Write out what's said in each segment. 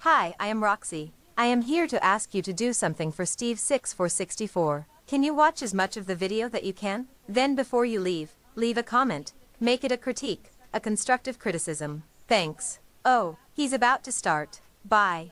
Hi, I am Roxy. I am here to ask you to do something for Steve6464. Can you watch as much of the video that you can? Then before you leave a comment. Make it a critique, a constructive criticism. Thanks. Oh, he's about to start. Bye.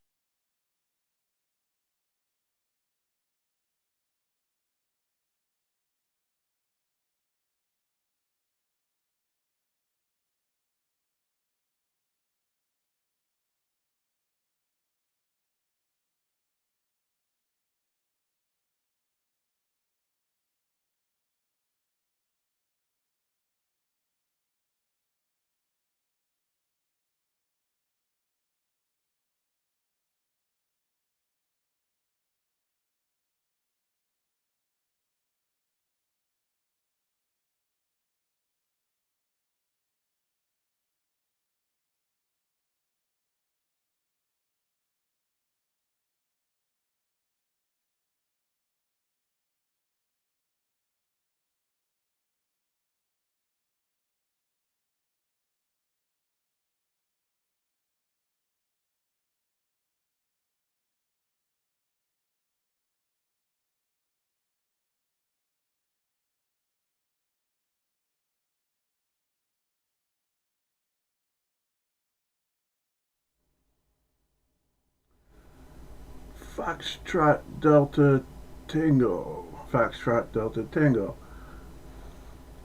Foxtrot Delta Tango. Foxtrot Delta Tango.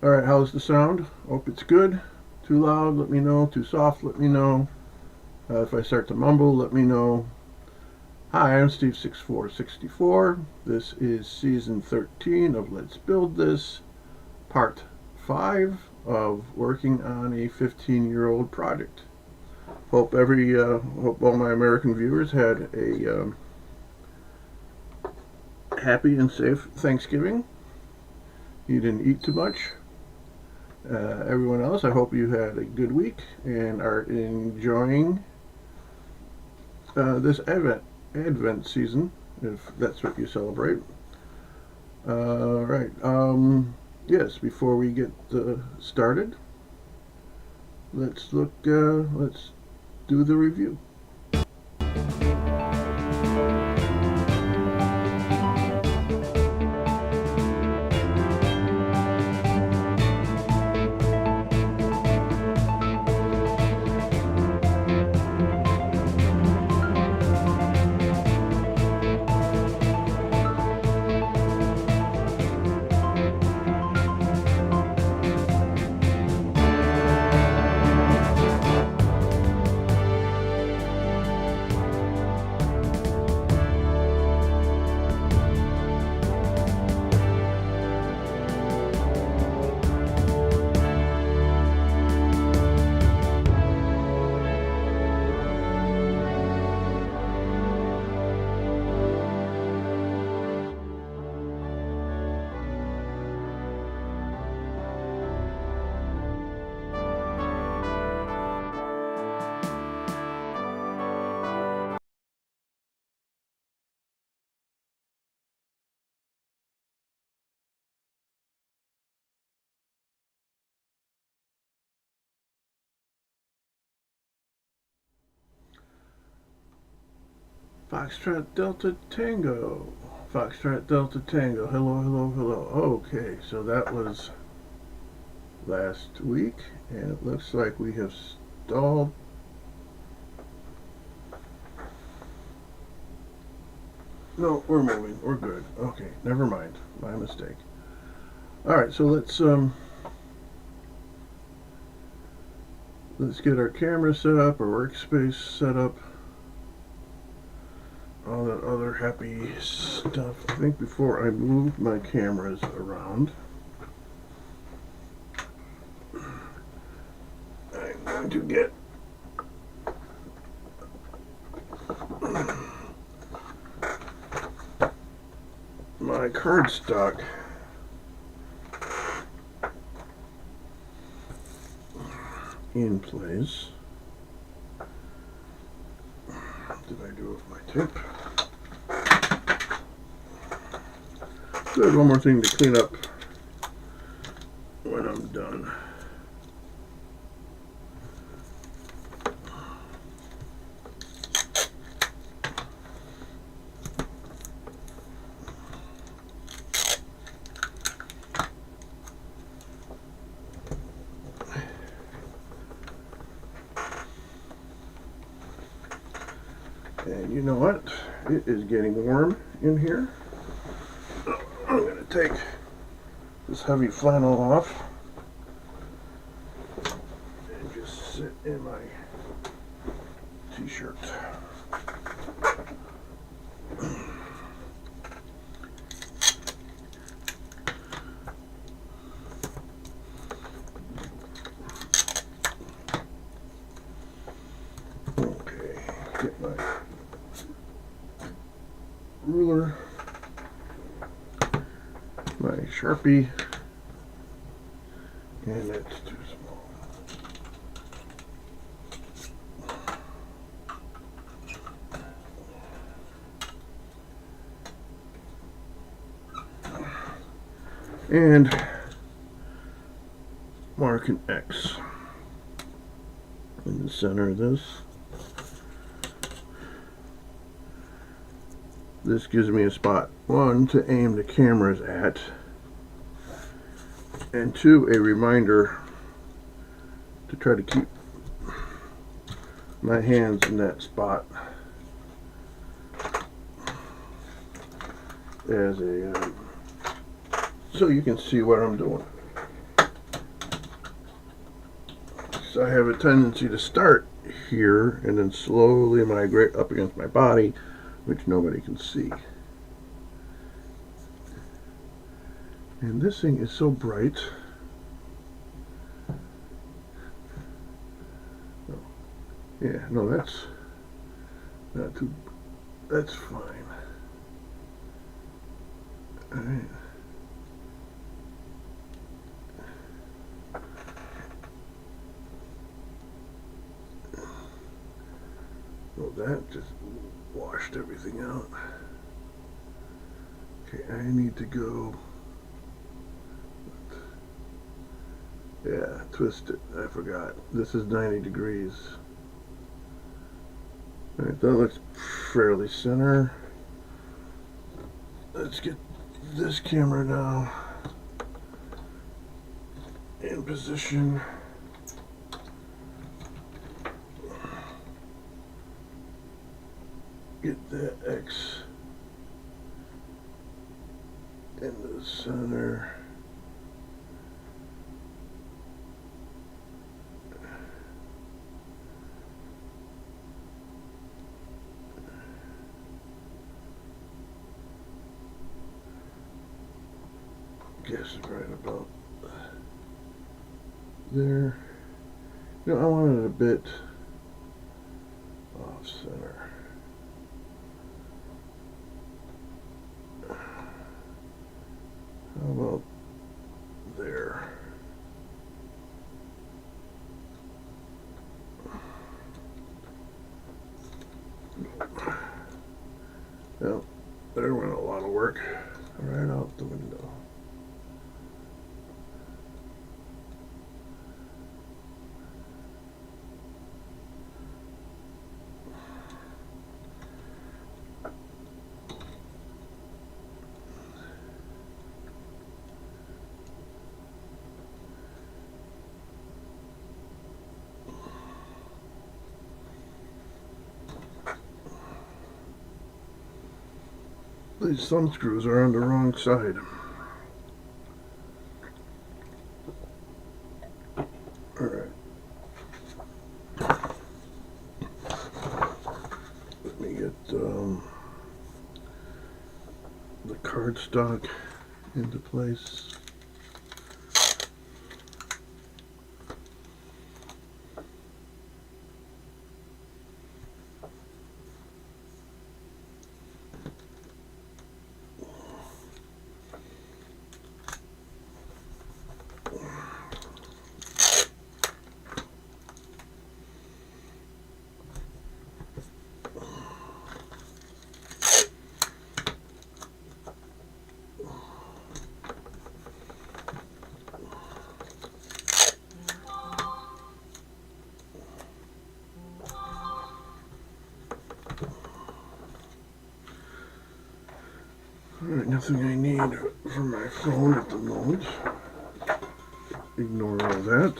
Alright, how's the sound? Hope it's good. Too loud, let me know. Too soft, let me know. If I start to mumble, let me know. Hi, I'm Steve6464. This is season 13 of Let's Build This, part 5 of working on a 15-year-old project. Hope all my American viewers had a happy and safe Thanksgiving. You didn't eat too much. Everyone else, I hope you had a good week and are enjoying this Advent season, if that's what you celebrate. Right. Yes, before we get started, let's do the review. Foxtrot Delta Tango. Foxtrot Delta Tango. Hello, hello, hello. Okay, so that was last week, and it looks like we have stalled. No, we're moving. We're good. Okay, never mind. My mistake. Alright, so let's get our camera set up, our workspace set up. All that other happy stuff. I think before I move my cameras around, I'm going to get my cardstock in place. Did I do it with my tape? Good, one more thing to clean up when I'm done. And you know what? It is getting warm in here. I'm going to take this heavy flannel off and just sit in my t-shirt. Okay, get my ruler, my Sharpie, and it's too small. And mark an X in the center of this. This gives me a spot, 1, to aim the cameras at, and 2, a reminder to try to keep my hands in that spot as a so you can see what I'm doing. So I have a tendency to start here and then slowly migrate up against my body, which nobody can see. And this thing is so bright. Yeah, no, that's not too, that's fine. All right. Well, that just washed everything out. Okay, I need to go. Yeah, twist it. I forgot. This is 90 degrees. Alright, that looks fairly center. Let's get this camera now in position. Get that X in the center. Guess it's right about there. You know, I wanted it a bit off center. How about there? Well, there went a lot of work right out the window. These thumb screws are on the wrong side. Alright. Let me get the cardstock into place. Alright, nothing I need for my phone at the moment. Ignore all that.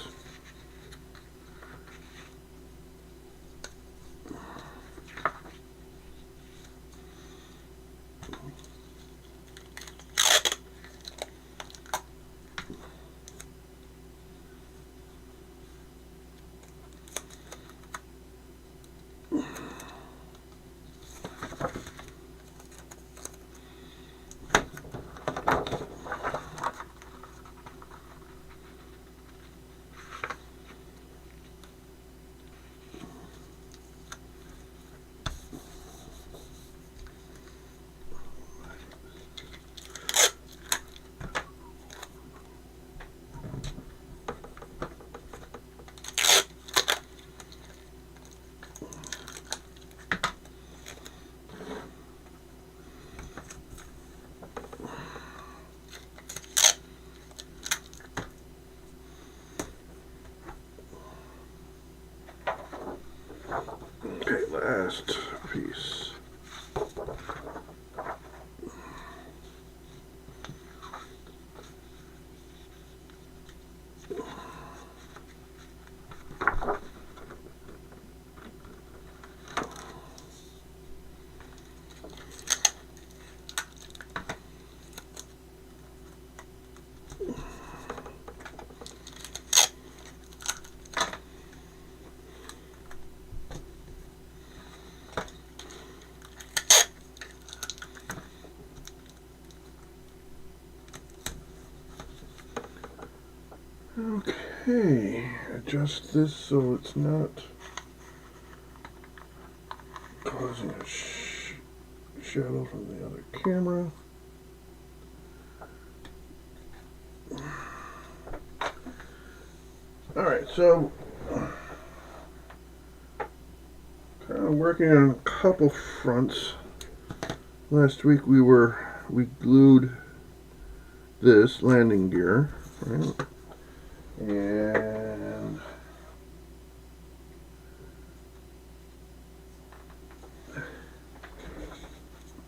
last piece. Okay, adjust this so it's not causing a shadow from the other camera. Alright, so kind of working on a couple fronts. Last week we glued this landing gear, right? And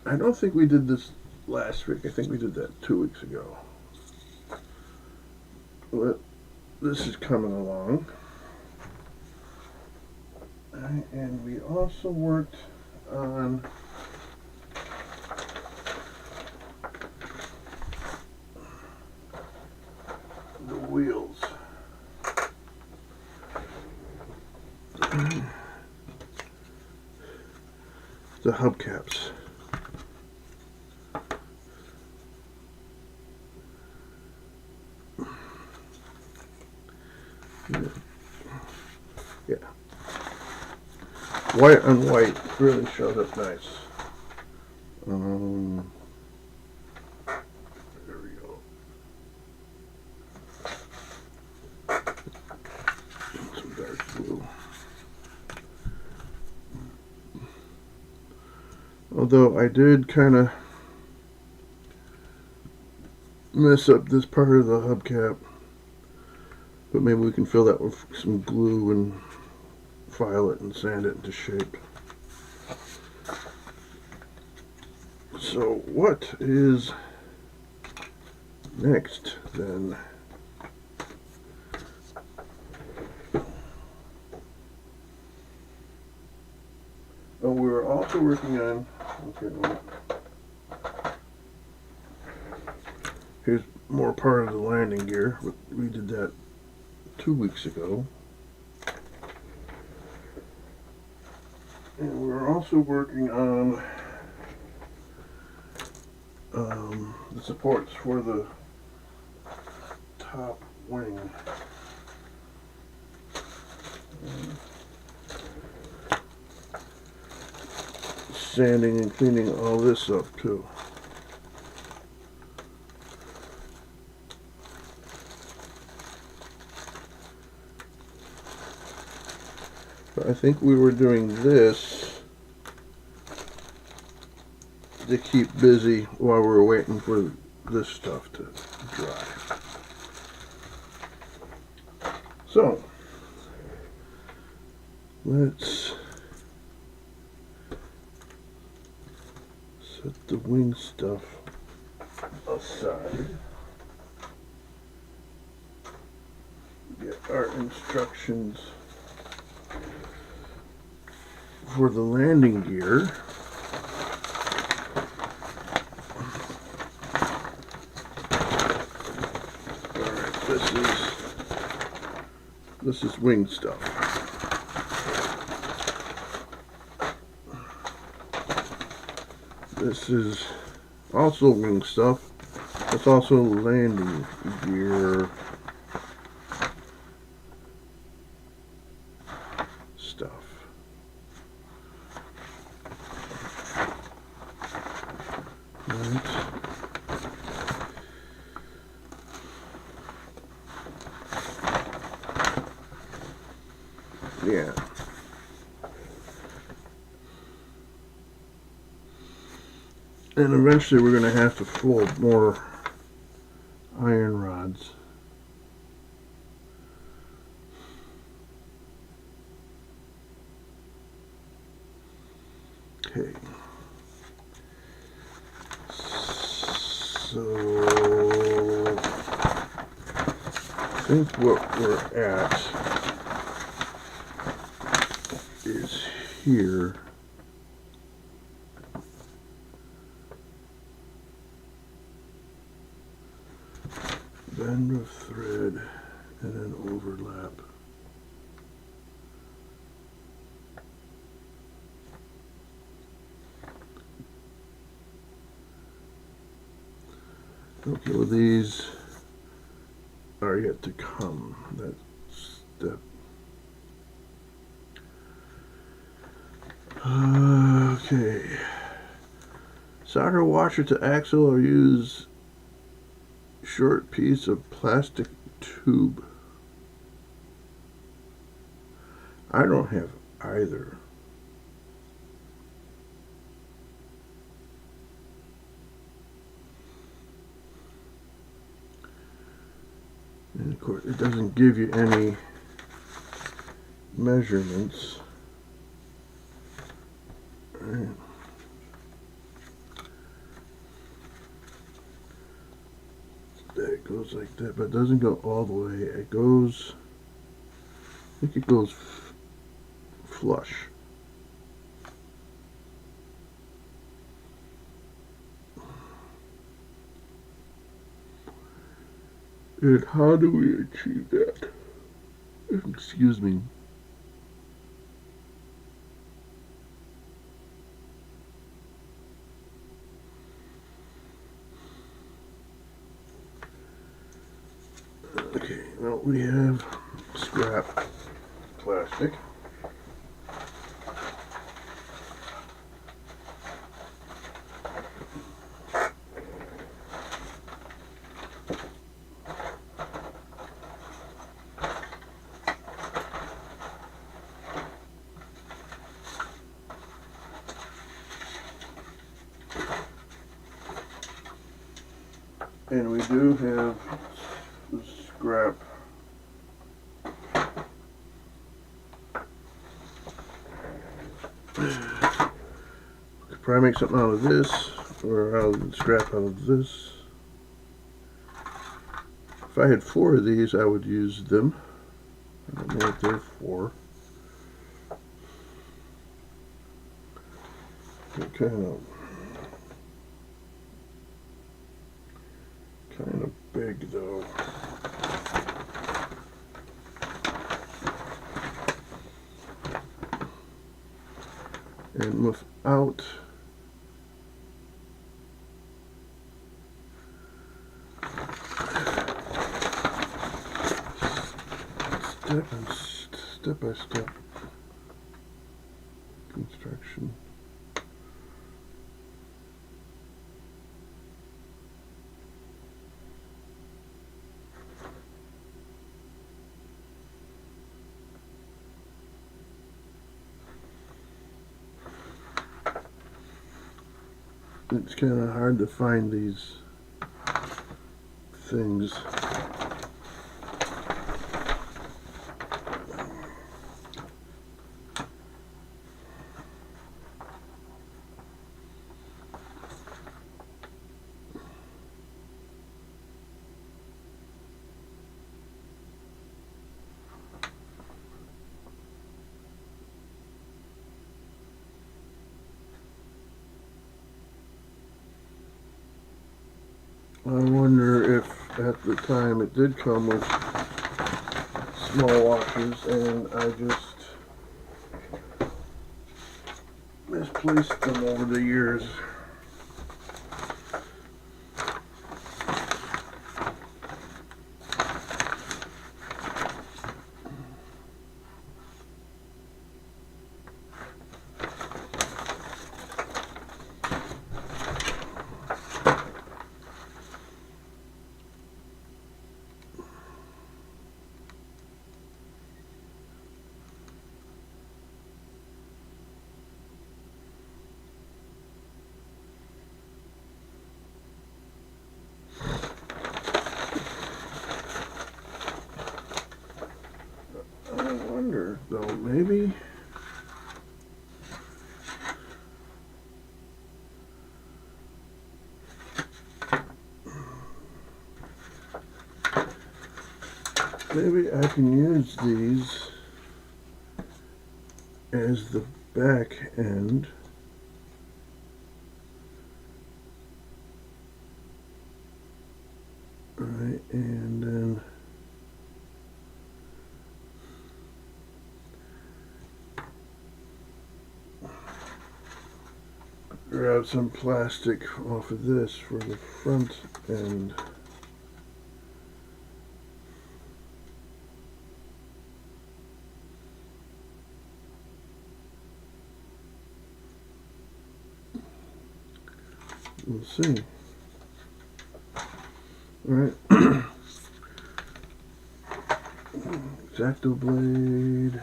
I don't think we did this last week. I think we did that 2 weeks ago. But this is coming along. And we also worked on the wheels. The hubcaps. Yeah. White on white really shows up nice. There we go. Some dark blue. Although I did kind of mess up this part of the hubcap, but maybe we can fill that with some glue and file it and sand it into shape. So what is next then? Oh, we were also working on, okay, here's more part of the landing gear. We did that 2 weeks ago. And we're also working on the supports for the top wing. Sanding and cleaning all this up too. But I think we were doing this to keep busy while we were waiting for this stuff to dry. So let's set the wing stuff aside. Get our instructions for the landing gear. Alright, this is wing stuff. This is also wing stuff. It's also landing gear stuff. Right. Yeah. And eventually we're going to have to fold more iron rods. Okay. So I think what we're at is here. Bend of thread and then overlap. Okay, well these are yet to come, that step. Okay. Solder washer to axle or use short piece of plastic tube. I don't have either. And of course, it doesn't give you any measurements. Right. That goes like that, but it doesn't go all the way. It goes, I think it goes flush. And how do we achieve that? Excuse me. Okay, well, we have scrap plastic. And we do have the scrap could probably make something out of this, or out of the scrap out of this. If I had 4 of these, I would use them. I don't know what they're for. They're kind of big though. And without step-by-step construction. It's kind of hard to find these things. I wonder if at the time it did come with small washers and I just misplaced them over the years. maybe I can use these as the back end. Alright, and then grab some plastic off of this for the front end. We'll see. Alright. X-Acto blade.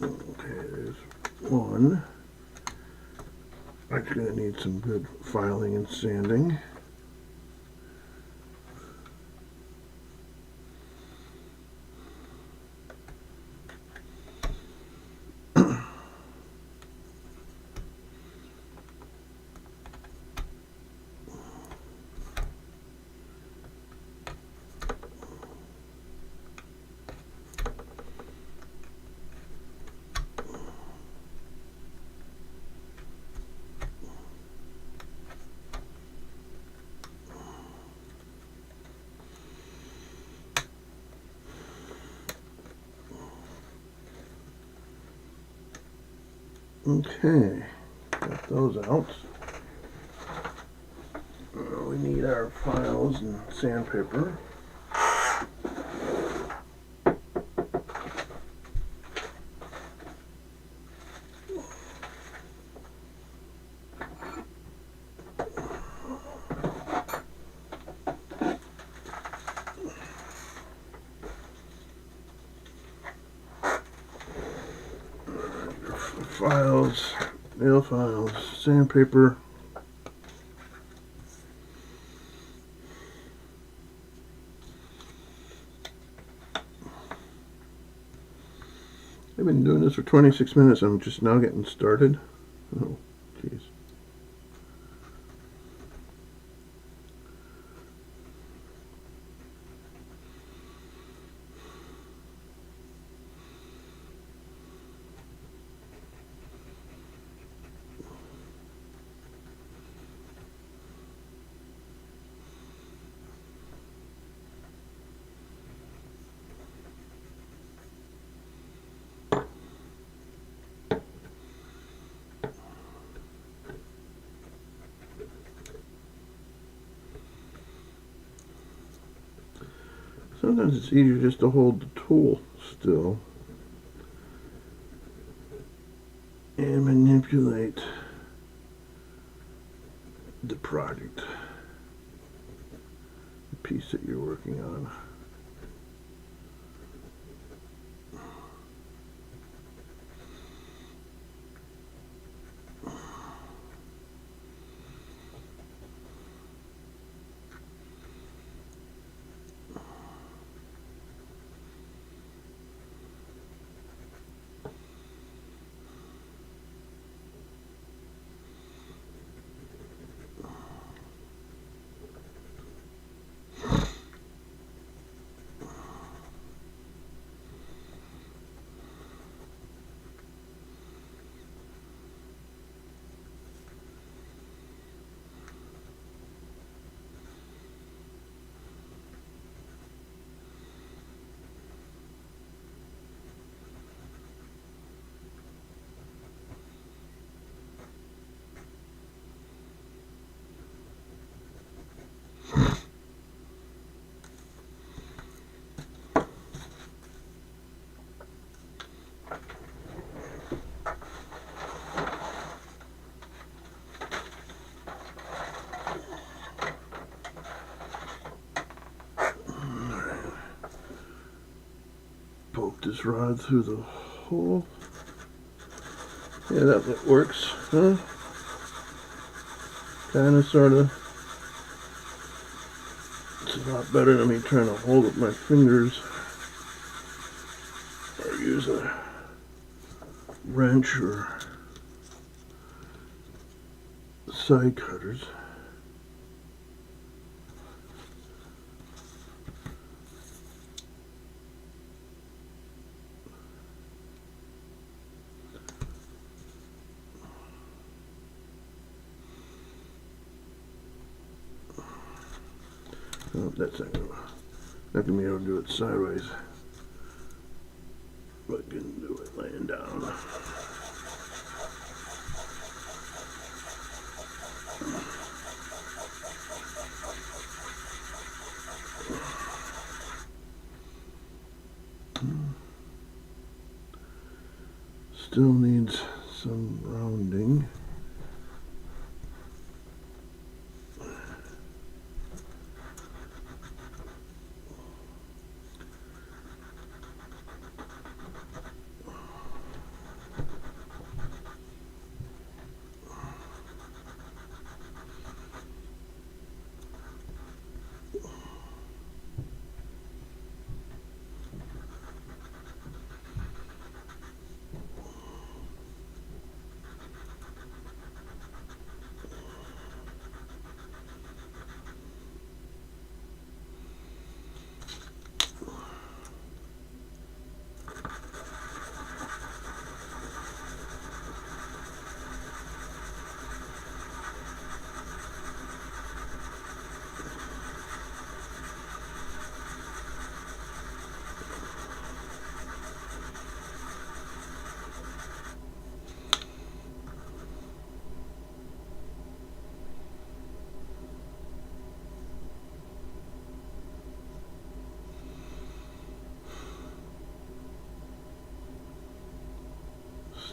Okay, there's one. I'm gonna need some good filing and sanding. Okay, got those out. We need our files and sandpaper. Files, nail files, sandpaper. I've been doing this for 26 minutes. I'm just now getting started. Oh, jeez. Sometimes it's easier just to hold the tool still and manipulate the project, the piece that you're working on. this rod through the hole. Yeah, that works, huh? Kinda, sorta. It's a lot better than me trying to hold up my fingers or use a wrench or side cutters. Oh, that's not gonna be able to do it sideways, but I can do it laying down. Still needs some rounding.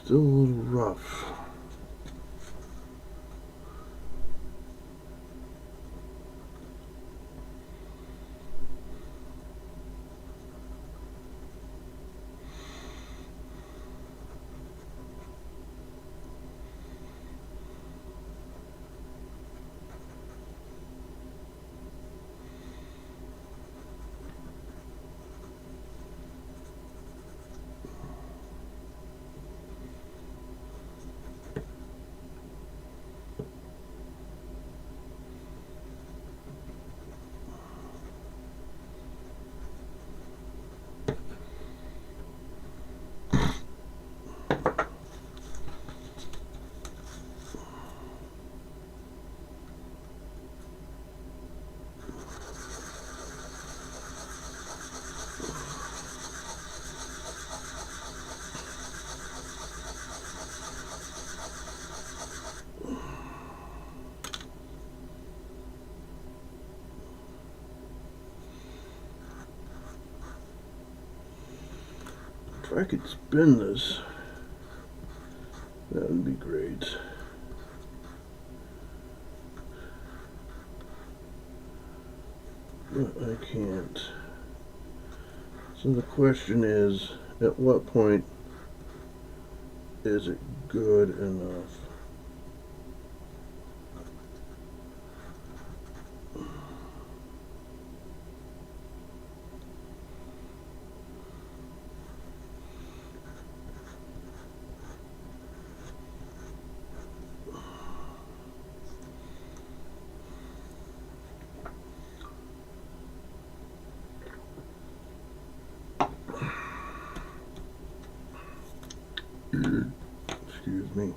Still a little rough. If I could spin this, that would be great. But I can't. So the question is, at what point is it good enough? Excuse me.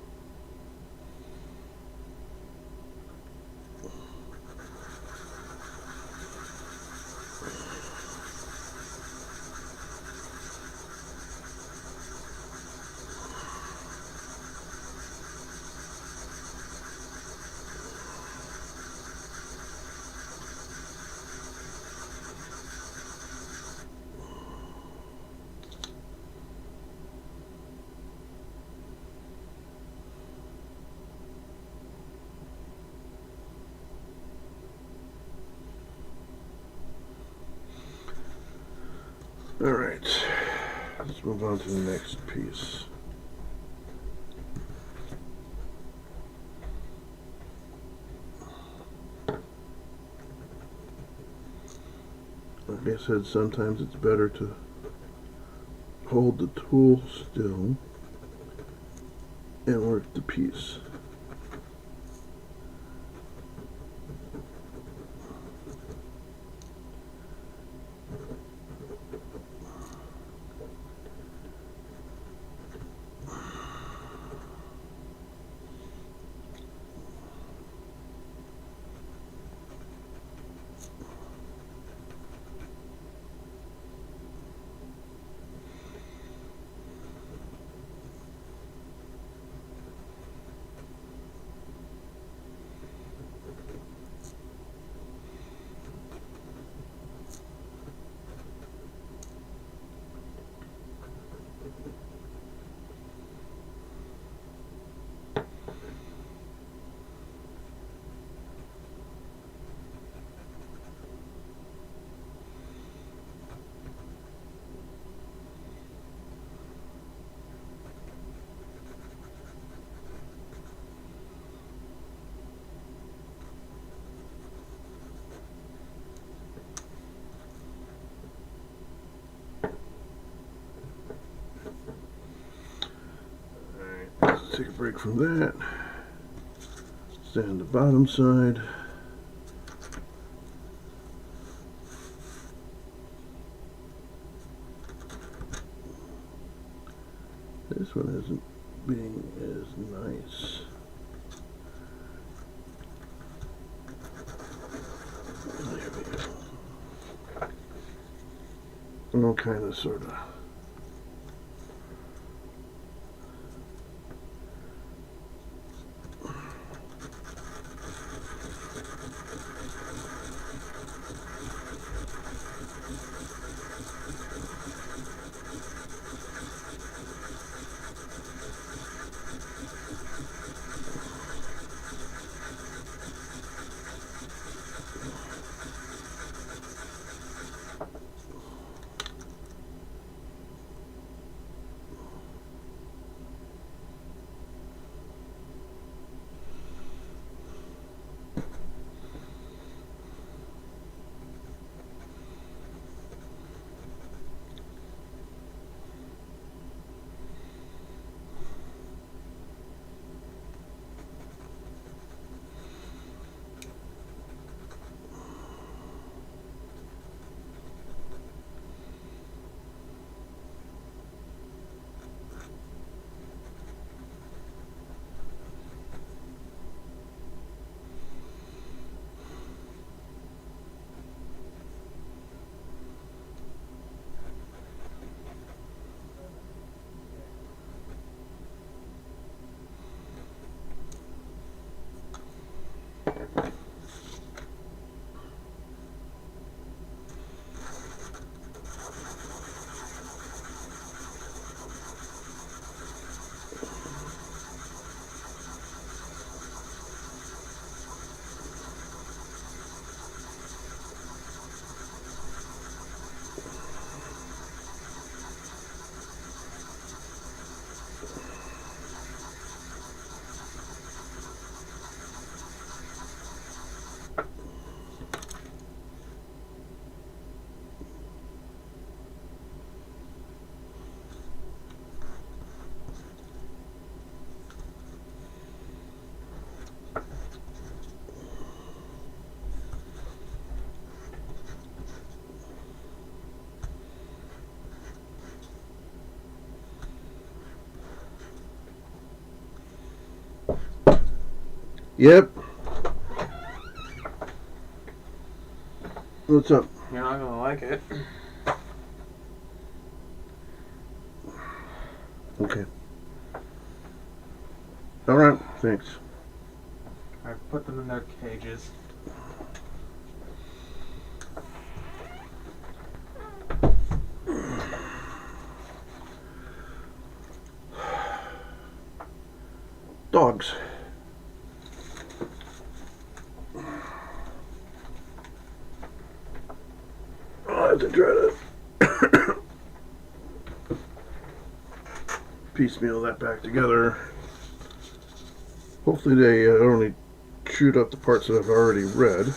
All right. Let's move on to the next piece. Like I said, sometimes it's better to hold the tool still and work the piece. Take a break from that. Sand the bottom side. This one isn't being as nice. There we go. All kind of sort of. Yep. What's up? You're not gonna like it. Okay. Alright, thanks. I put them in their cages. Dogs. I'll have to try to piecemeal that back together. Hopefully they only chewed up the parts that I've already read.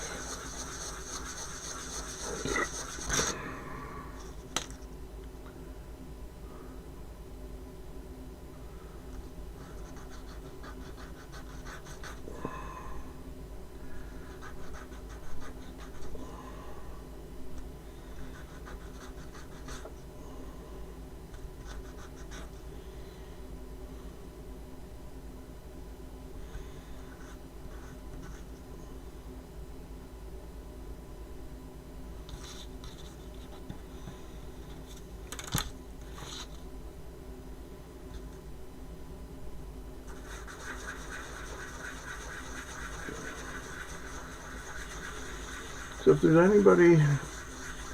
So if there's anybody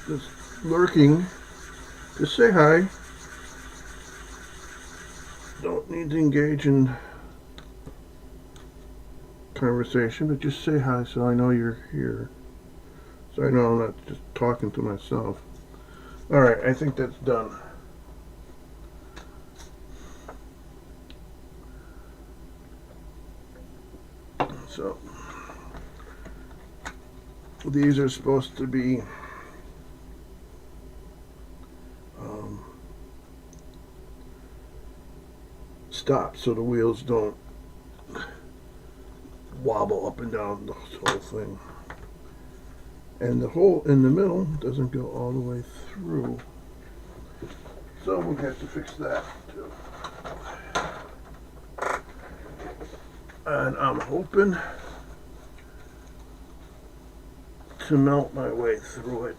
that's lurking, just say hi. Don't need to engage in conversation, but just say hi so I know you're here. So I know I'm not just talking to myself. Alright, I think that's done. So these are supposed to be stopped so the wheels don't wobble up and down the whole thing. And the hole in the middle doesn't go all the way through. So we'll have to fix that too. And I'm hoping to melt my way through it.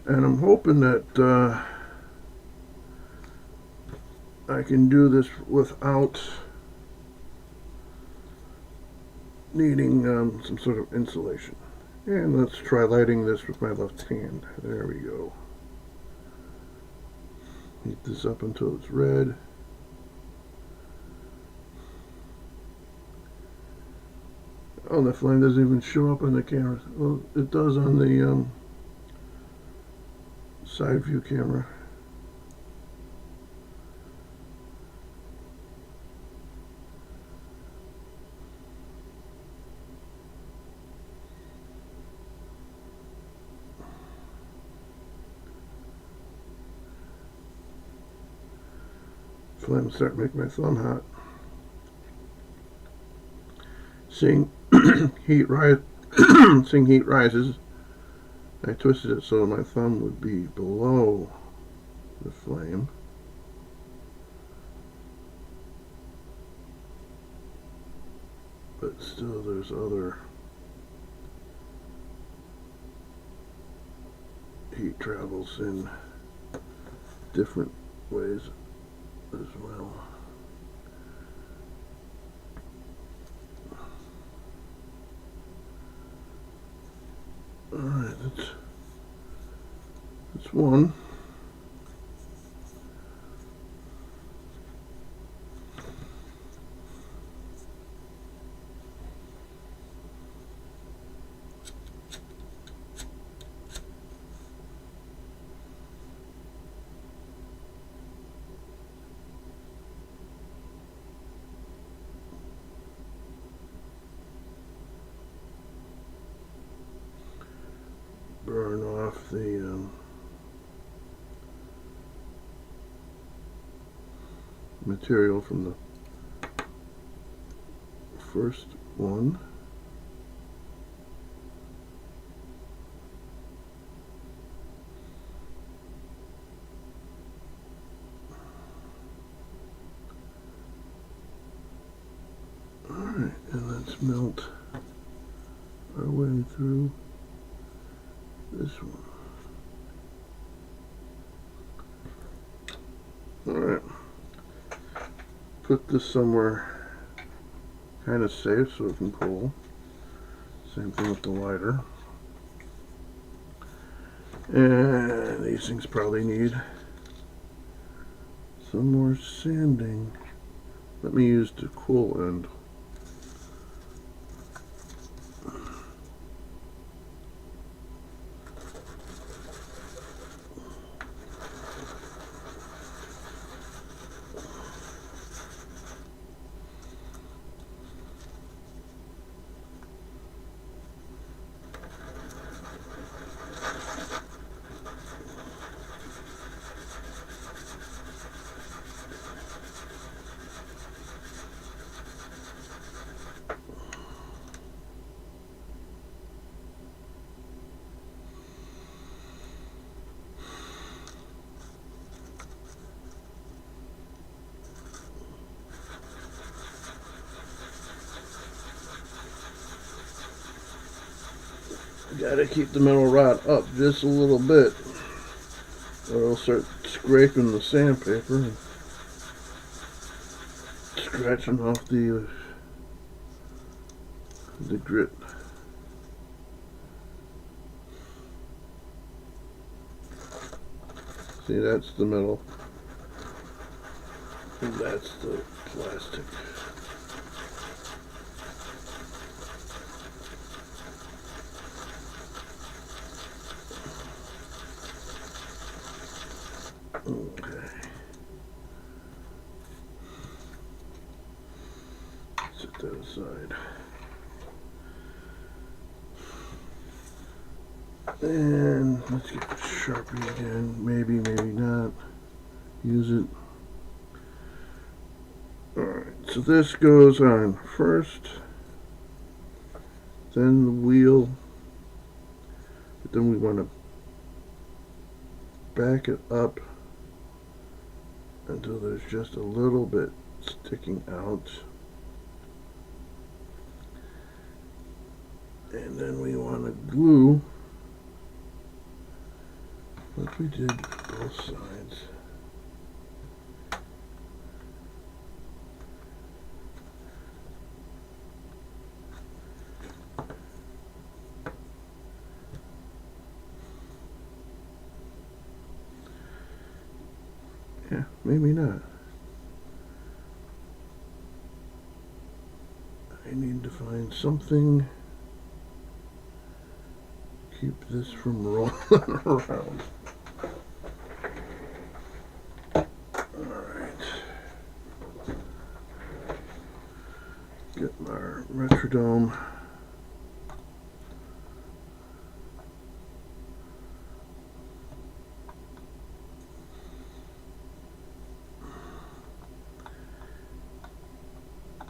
And I'm hoping that I can do this without needing some sort of insulation. And let's try lighting this with my left hand. There we go. Heat this up until it's red. Oh, the flame doesn't even show up on the camera. Well, it does on the side view camera. Flames start making my thumb hot. Seeing heat rises, I twisted it so my thumb would be below the flame. But still there's other heat travels in different ways as well. Alright, that's one. Burn off the material from the first one. Alright, and let's melt our way through this one. Alright. Put this somewhere kind of safe so it can cool. Same thing with the lighter. And these things probably need some more sanding. Let me use the cool end. Gotta keep the metal rod up just a little bit, or it'll start scraping the sandpaper and scratching off the grit. See, that's the metal, and that's the plastic. Okay. Set that aside. And let's get the Sharpie again. Maybe, maybe not. Use it. Alright, so this goes on first, then the wheel, but then we want to back it up until there's just a little bit sticking out. And then we want to glue, like we did both sides. Yeah, maybe not. I need to find something. Keep this from rolling around. Alright. Get my Metrodome.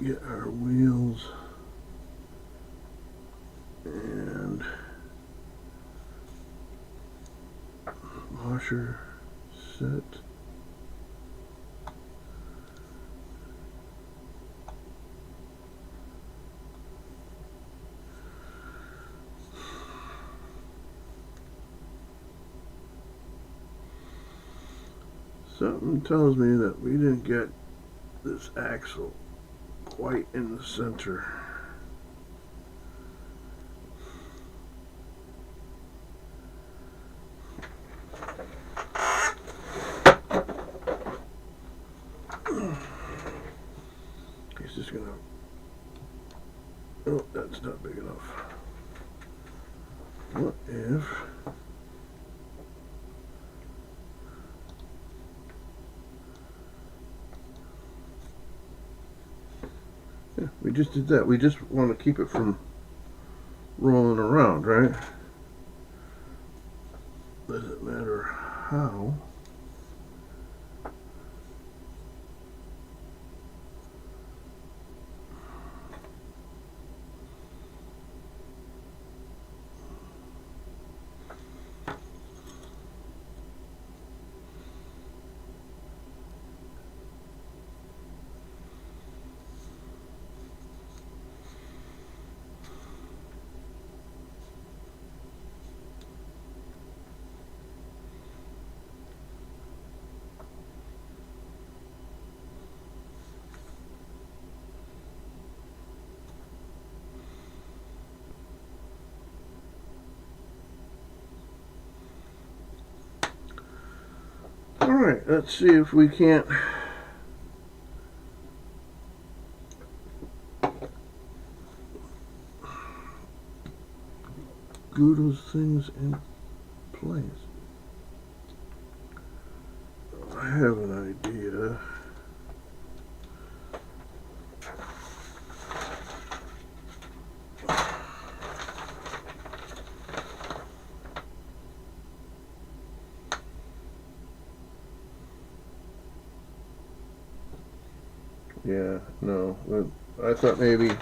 Get our wheels and washer set. Something tells me that we didn't get this axle quite in the center. He's just gonna, oh, that's not big enough. What if we just did that? We just want to keep it from rolling around, right? Doesn't matter how. Alright, let's see if we can't glue those things in place. I have an idea. Yeah, no, I thought maybe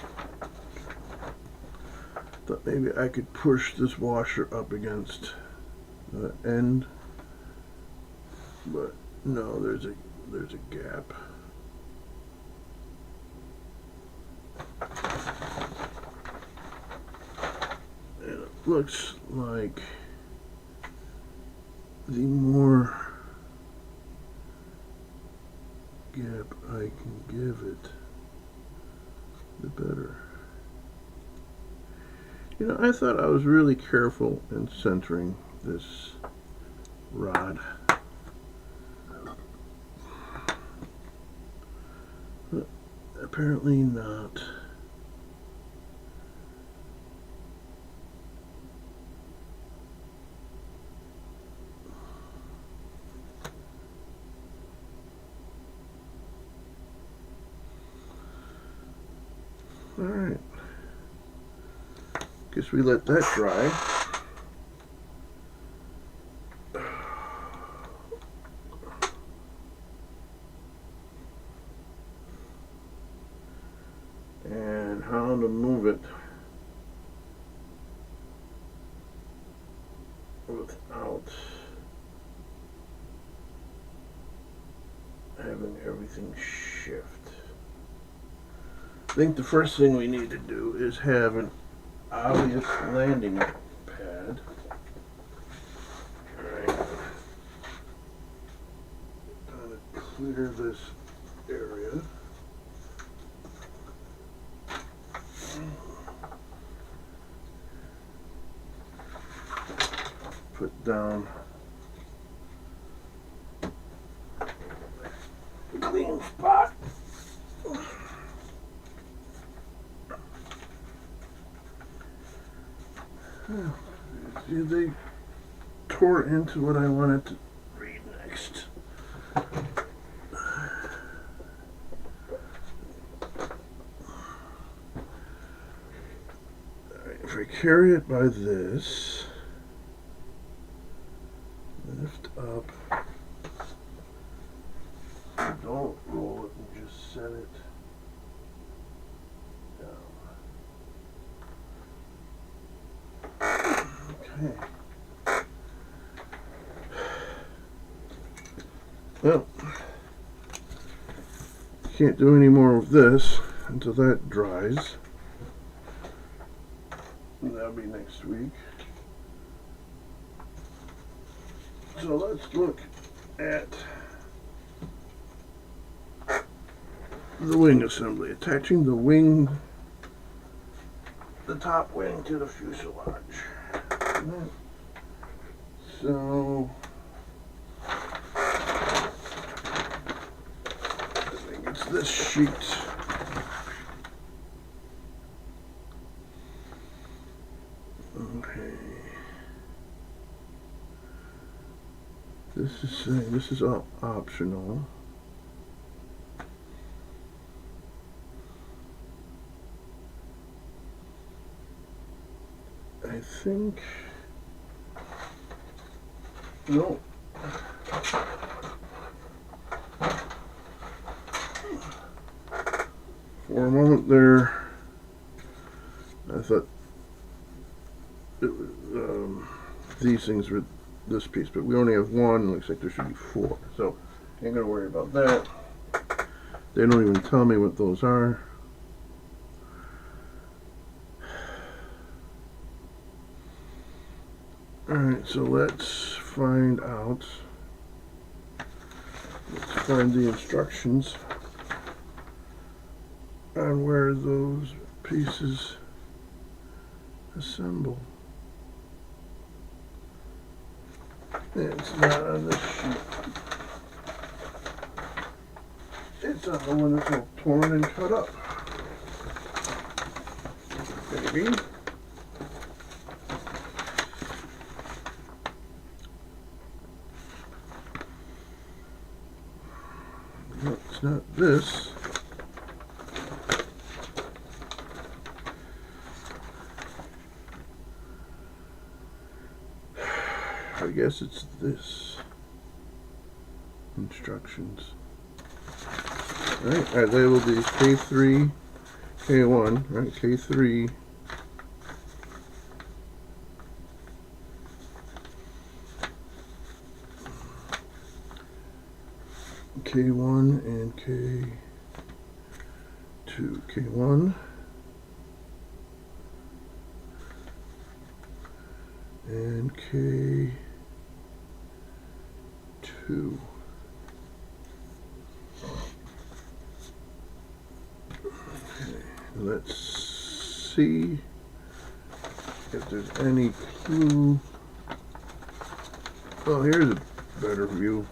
I could push this washer up against the end, but no, there's a gap. And it looks like the more gap I can give it, the better. You know, I thought I was really careful in centering this rod. But apparently not. Alright. Guess we let that dry. And how to move it without having everything shift. I think the first thing we need to do is have an obvious landing pad. Alright. Kind of clear this area. Put down a clean spot. See, they tore into what I wanted to read next. Alright, if I carry it by this, lift up, don't roll it and just set it down. Okay. Well, can't do any more of this until that dries. And that'll be next week. So let's look at the wing assembly. Attaching the wing, the top wing to the fuselage. So I think it's this sheet. Okay. This is saying this is optional. I think no. For a moment there, I thought it was, these things were this piece, but we only have one. Looks like there should be four, so ain't gonna worry about that. They don't even tell me what those are. Alright, so let's find out. Let's find the instructions on where those pieces assemble. It's not on this sheet. It's on the one that's all torn and cut up. Maybe. No, it's not this. I guess it's this. Instructions. Alright, I labeled these K3, K1, right, K3. K1 and K2. K1. and K2. Okay, let's see if there's any clue. Oh, here's a better view.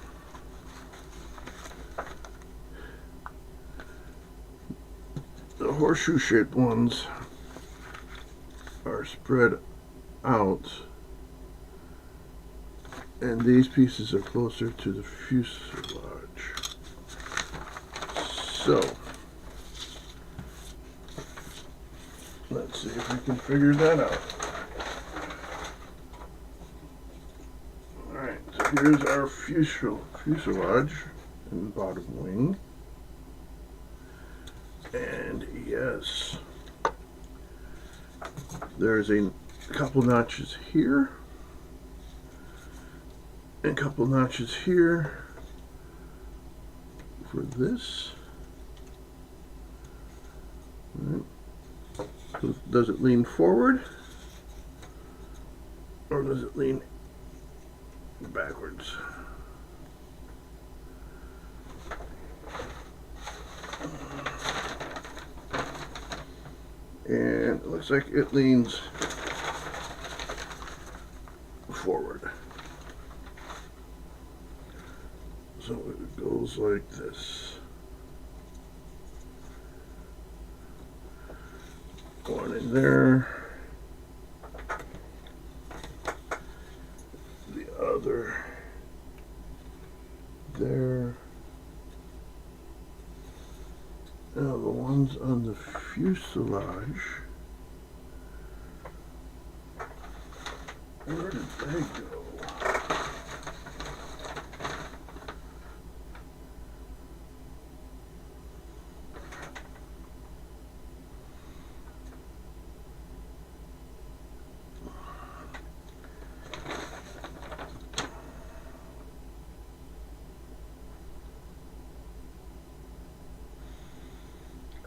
The horseshoe-shaped ones are spread out, and these pieces are closer to the fuselage. So, let's see if we can figure that out. Alright, so here's our fuselage and bottom wing. And yes, there's a couple notches here, and a couple notches here for this. Right. So does it lean forward, or does it lean backwards? And it looks like it leans forward. So it goes like this. One in there. The other there. Now the ones on the fuselage, where did they go?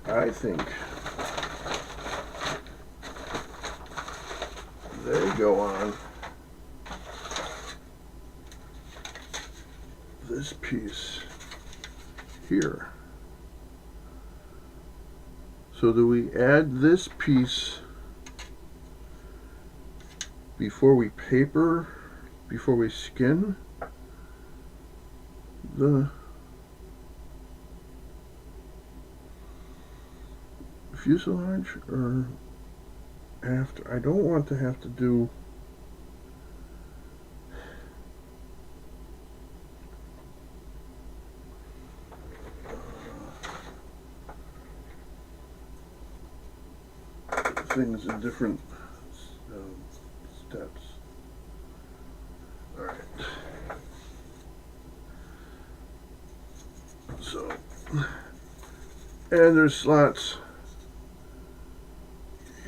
I think they go on this piece here. So do we add this piece before we paper, before we skin the fuselage, or after? I don't want to have to do things in different steps. Alright. So, and there's slots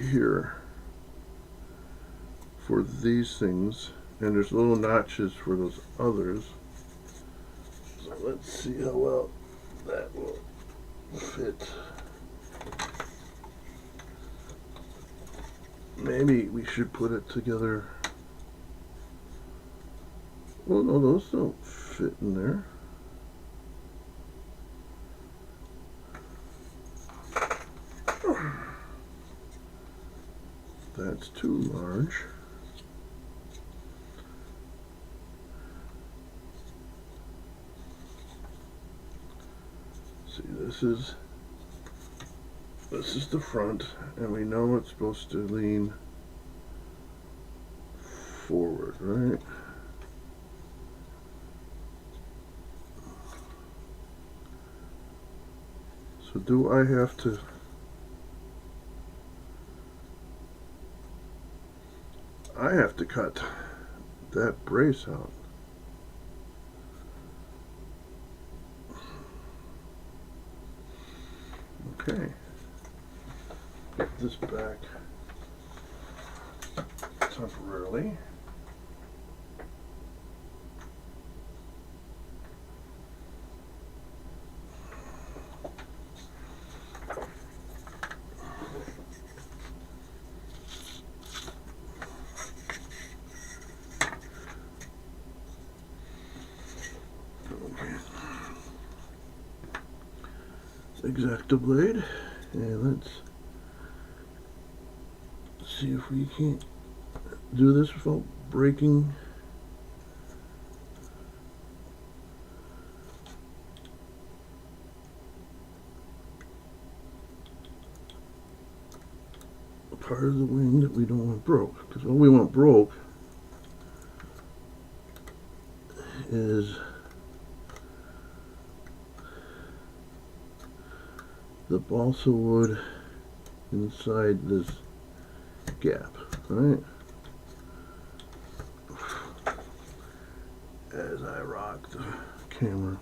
here for these things, and there's little notches for those others. So let's see how well that will fit. Maybe we should put it together. Well, no, those don't fit in there. That's too large. See, this is the front, and we know it's supposed to lean forward, right? So do I have to cut that brace out? Okay. Get this back temporarily. X-Acto blade, and let's see if we can't do this without breaking. Part of the wing that we don't want broke, because what we want broke is the balsa wood inside this gap, right? As I rock the camera.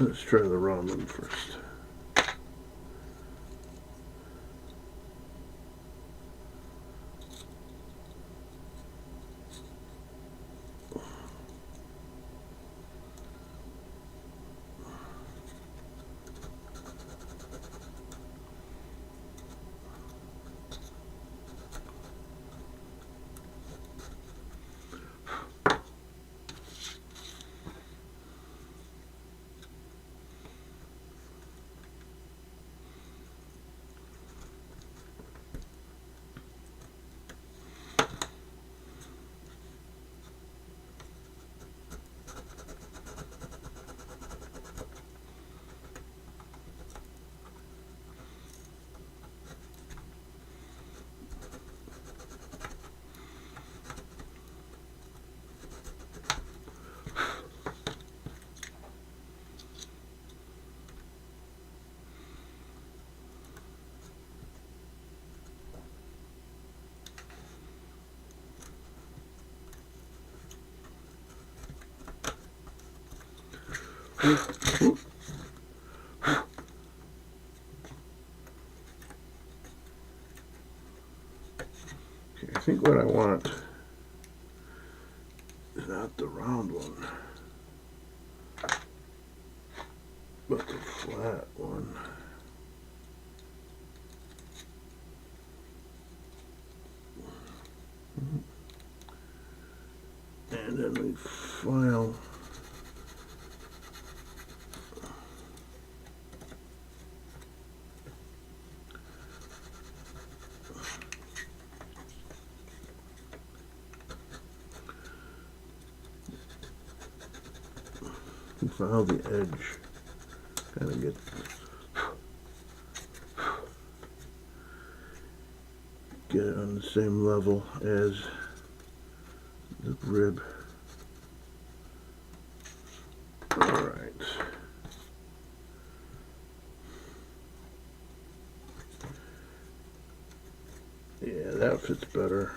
Let's try the round one first. Okay, I think what I want is not the round one, but the flat one. And then we file the edge, kind of get it on the same level as the rib. Alright. Yeah, that fits better,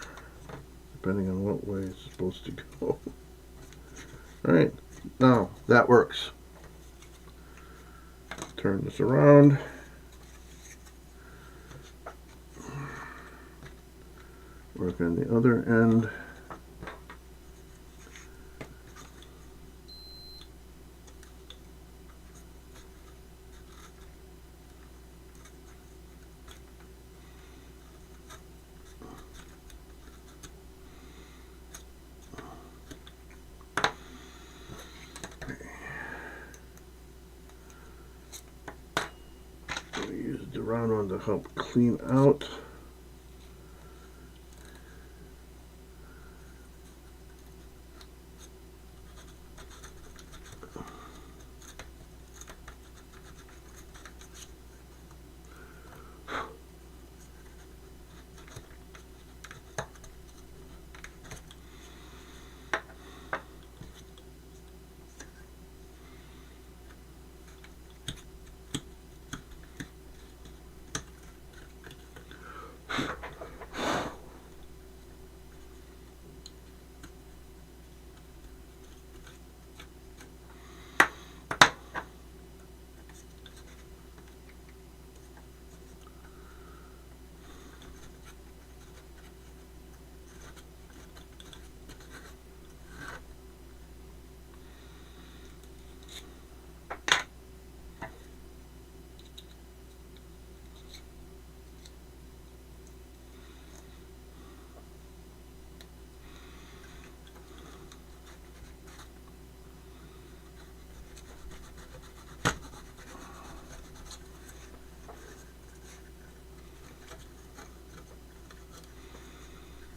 depending on what way it's supposed to go. Alright, now that works. Turn this around. Work on the other end. Use the round one to help clean out.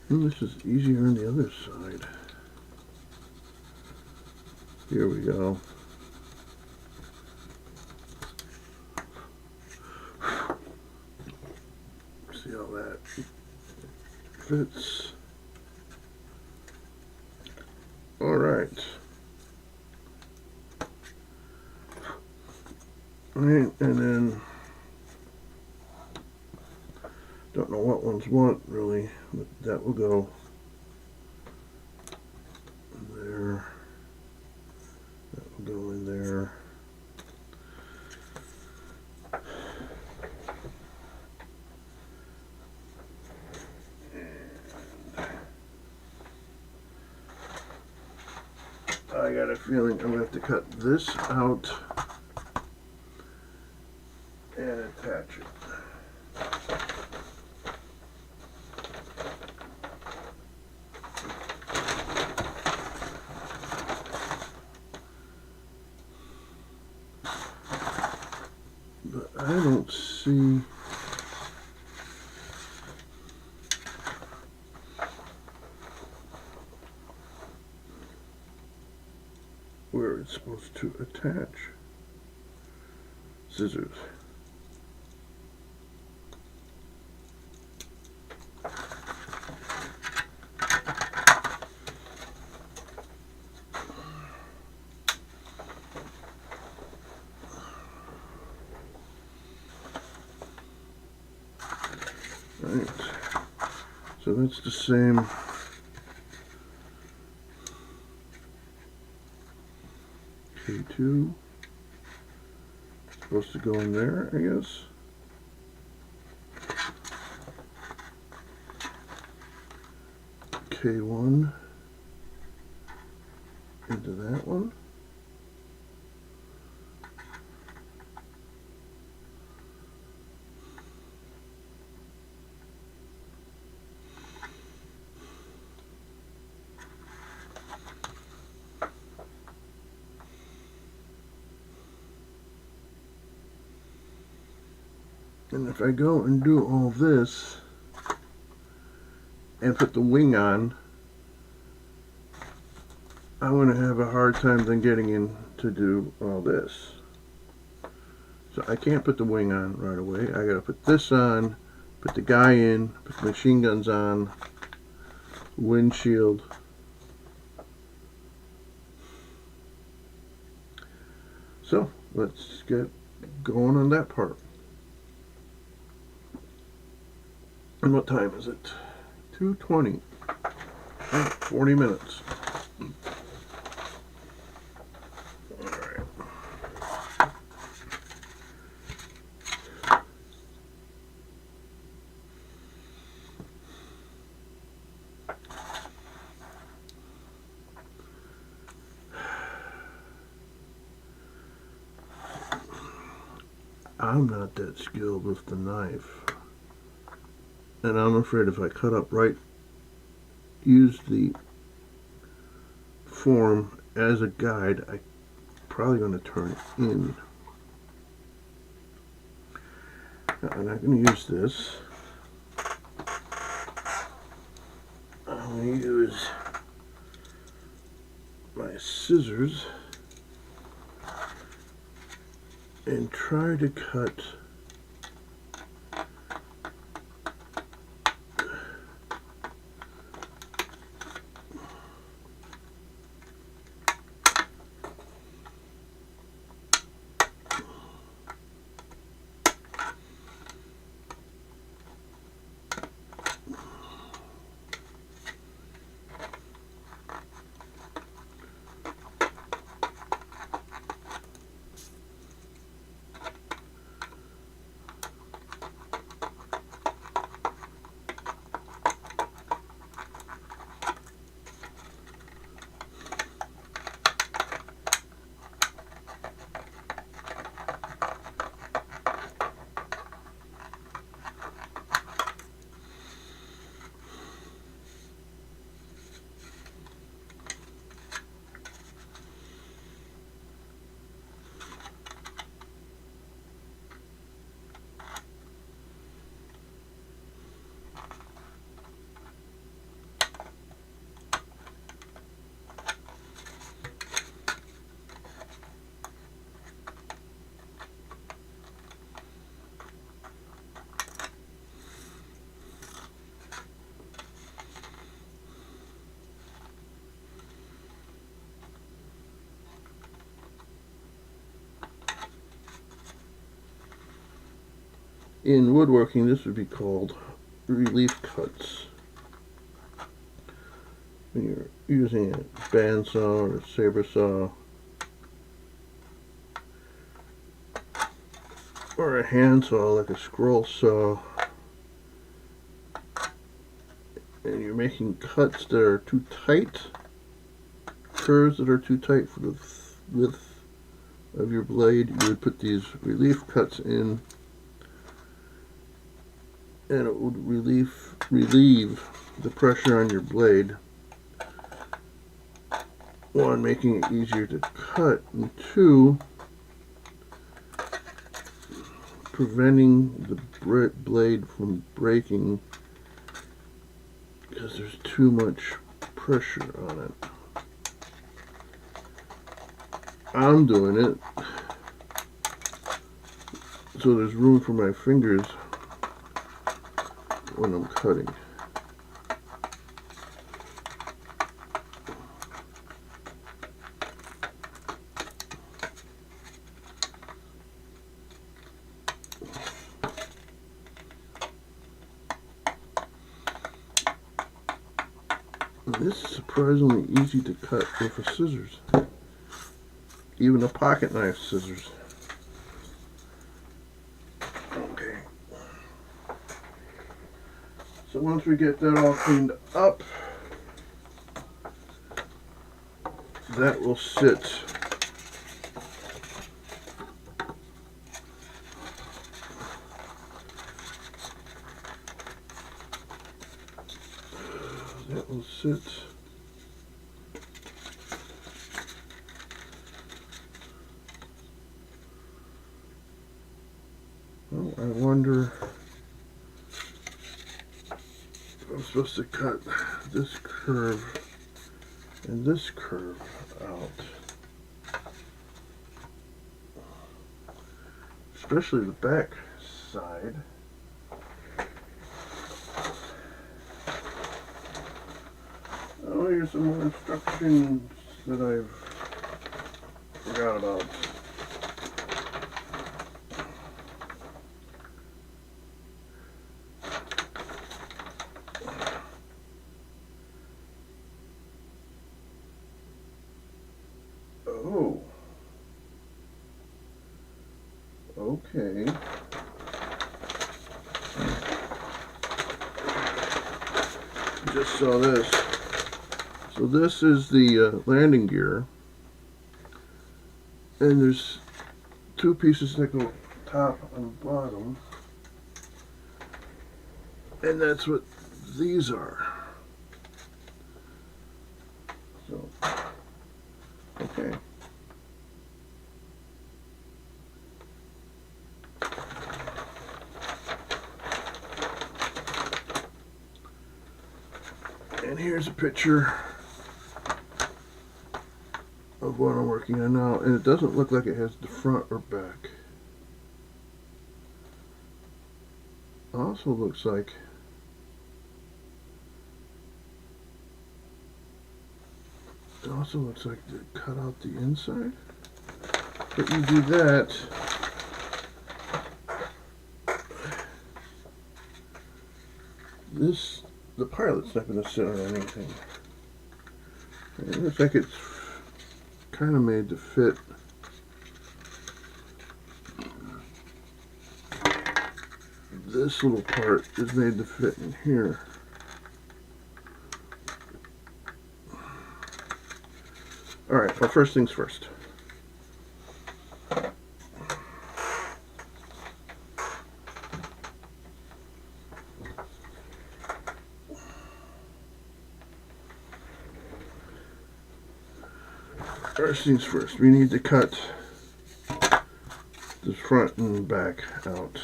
And this is easier on the other side. Here we go. See how that fits. All right. All right, and then don't know what ones what really, but that will go there. That will go in there. I got a feeling I'm going to have to cut this out and attach it. But I don't see where it's supposed to attach. Scissors. Right. So that's the same. K2. Supposed to go in there, I guess. K1 into that one. And if I go and do all this and put the wing on, I'm going to have a hard time then getting in to do all this. So I can't put the wing on right away. I got to put this on, put the guy in, put the machine guns on, windshield. So let's get going on that part. And what time is it? 2:20. 40 minutes. Alright. I'm not that skilled with the knife. And I'm afraid if I cut up right, use the form as a guide, I'm probably going to turn it in. Now, I'm not going to use this. I'm going to use my scissors and try to cut In woodworking, this would be called relief cuts. When you're using a bandsaw or a saber saw or a handsaw like a scroll saw, and you're making cuts that are too tight, curves that are too tight for the width of your blade, you would put these relief cuts in, and it would relieve the pressure on your blade. One, making it easier to cut, and two, preventing the blade from breaking because there's too much pressure on it. I'm doing it so there's room for my fingers when I'm cutting. This is surprisingly easy to cut with a scissors, even a pocket knife scissors. Okay. So once we get that all cleaned up, that will sit Oh, I wonder if I'm supposed to cut this curve and this curve out, especially the back side. Oh, here's some more instructions that I've forgot about. Oh. Okay. Just saw this. So this is the landing gear, and there's two pieces that go top and bottom, and that's what these are. So, okay. And here's a picture of what I'm working on now, and it doesn't look like it has the front or back. Also looks like they cut out the inside. But you do that, the pilot's not going to sit on anything. It looks like it's kind of made to fit. This little part is made to fit in here. Alright, well, first things first. First things first, we need to cut the front and back out.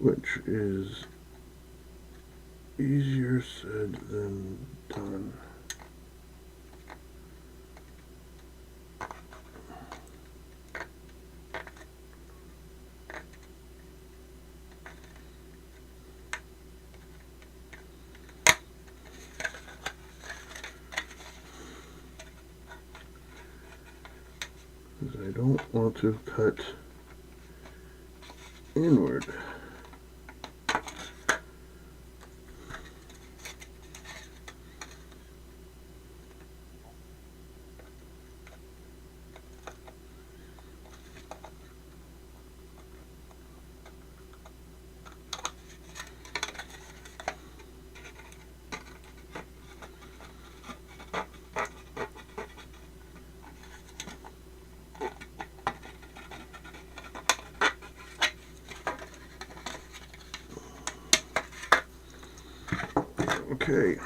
Which is easier said than done. I don't want to cut inward. Okay,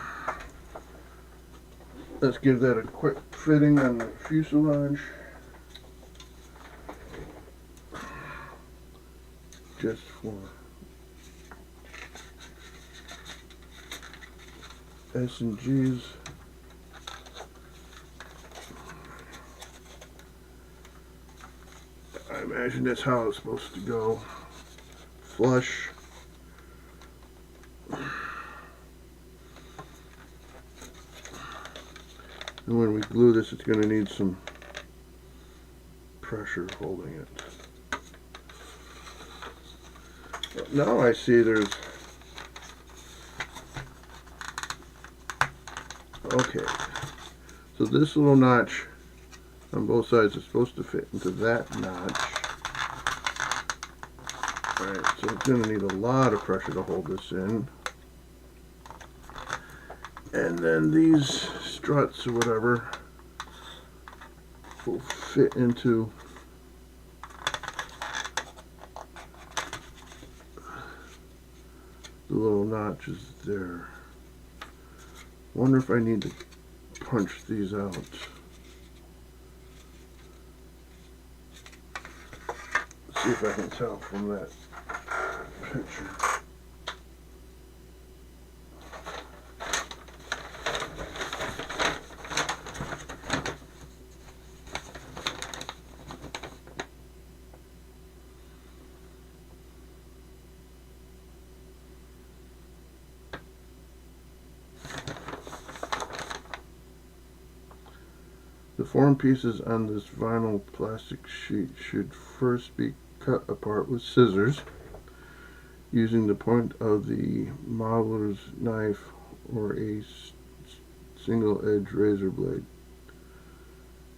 let's give that a quick fitting on the fuselage. Just for S&Gs. I imagine that's how it's supposed to go. Flush. And when we glue this, it's going to need some pressure holding it. But now I see there's... Okay. So this little notch on both sides is supposed to fit into that notch. Alright, so it's going to need a lot of pressure to hold this in. And then these struts or whatever will fit into the little notches there. Wonder if I need to punch these out. Let's see if I can tell from that picture. The form pieces on this vinyl plastic sheet should first be cut apart with scissors using the point of the modeler's knife or a single edge razor blade.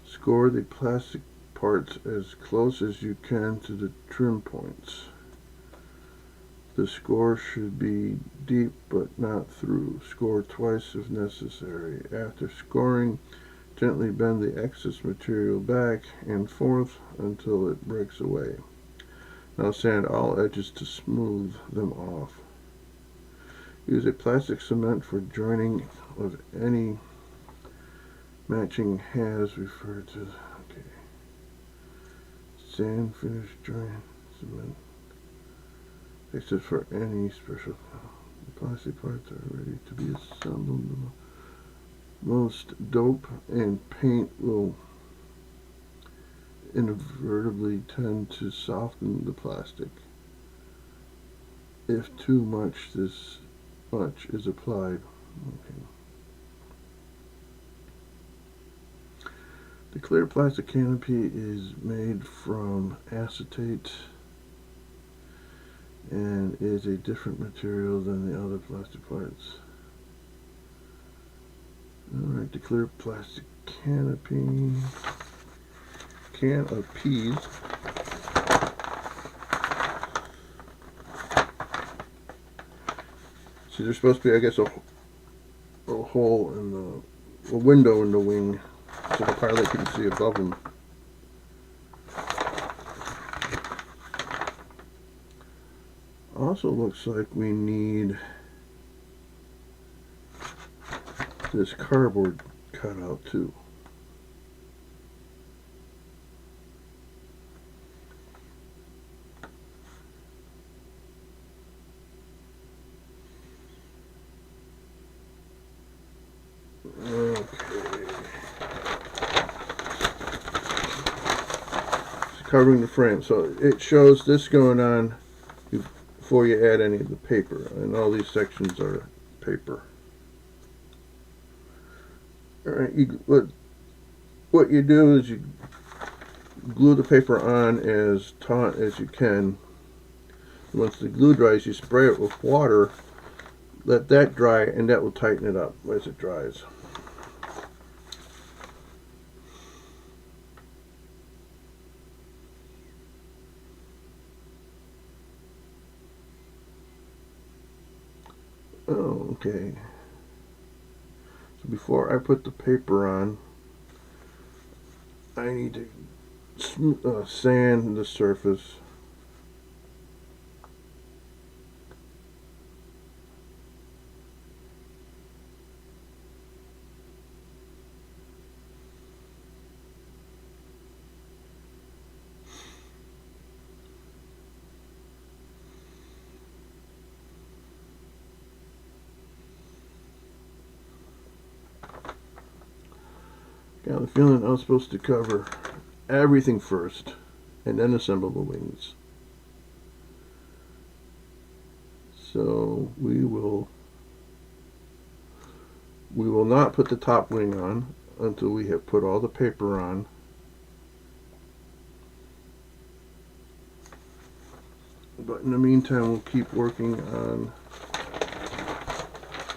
Score the plastic parts as close as you can to the trim points. The score should be deep but not through. Score twice if necessary. After scoring, gently bend the excess material back and forth until it breaks away. Now sand all edges to smooth them off. Use a plastic cement for joining of any matching has referred to. Okay. Sand finish joint cement. Except for any special. The plastic parts are ready to be assembled. Most dope and paint will inadvertently tend to soften the plastic. If too much, this much is applied. Okay. The clear plastic canopy is made from acetate and is a different material than the other plastic parts. Alright, the clear plastic canopy, can of peas. See, there's supposed to be, I guess, a hole in a window in the wing so the pilot can see above him. Also looks like we need this cardboard cut out too. Okay. It's covering the frame, so it shows this going on before you add any of the paper, and all these sections are paper. Alright, what you do is you glue the paper on as taut as you can. Once the glue dries, you spray it with water, let that dry, and that will tighten it up as it dries. Oh, okay. So before I put the paper on, I need to sand the surface. Got the feeling I was supposed to cover everything first and then assemble the wings. So we will not put the top wing on until we have put all the paper on. But in the meantime, we'll keep working on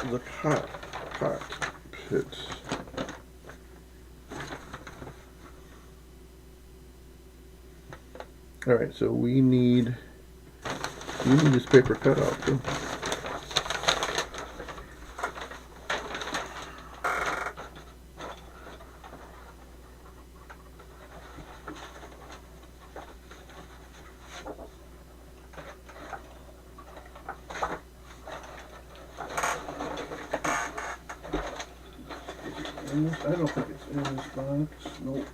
the cockpit. Alright, so we need this paper cut out too. I don't think it's in this box. Nope.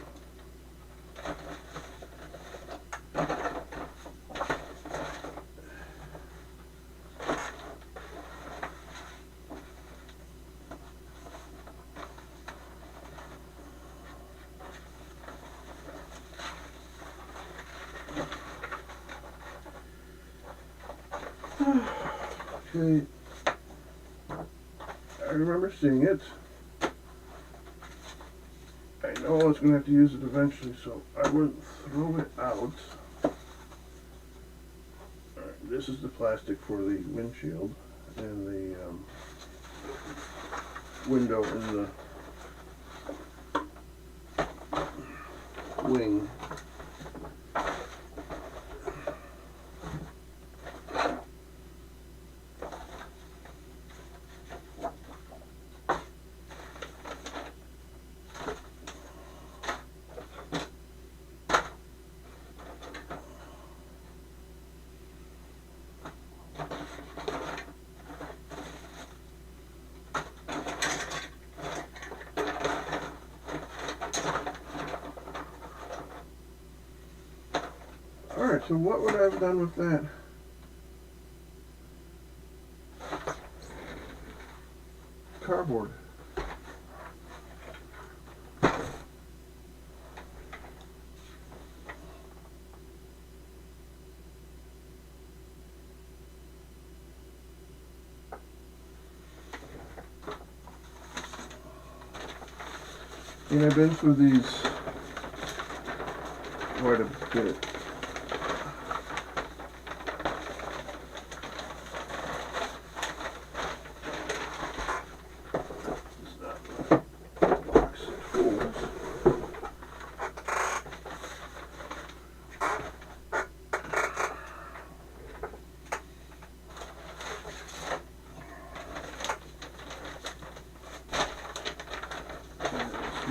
Okay. I remember seeing it. I know I was going to have to use it eventually, so I wouldn't throw it out. Alright, this is the plastic for the windshield and the window in the wing. Alright, so what would I have done with that? Cardboard. And I've been through these quite a bit.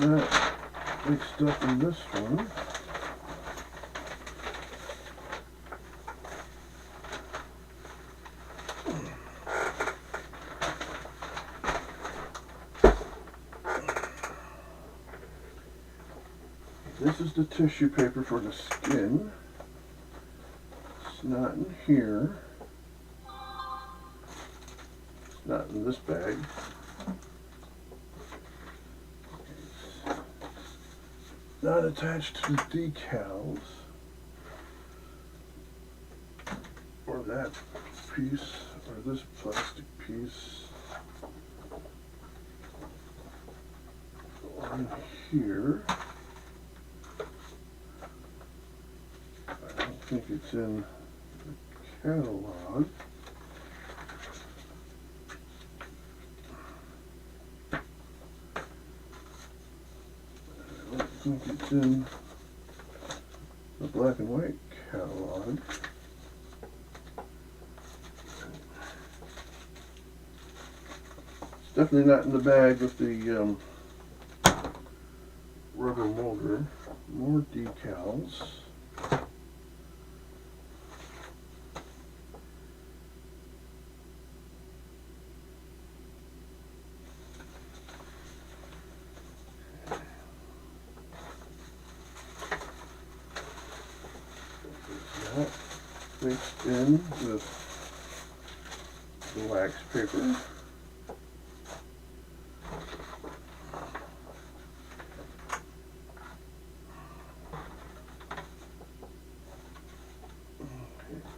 Not mixed up in this one. This is the tissue paper for the skin. It's not in here. It's not in this bag. Not attached to the decals or that piece or this plastic piece on here. think it's in the catalog. I don't think it's in the black and white catalog. It's definitely not in the bag with the rubber molder. More decals. That mixed in with the wax paper.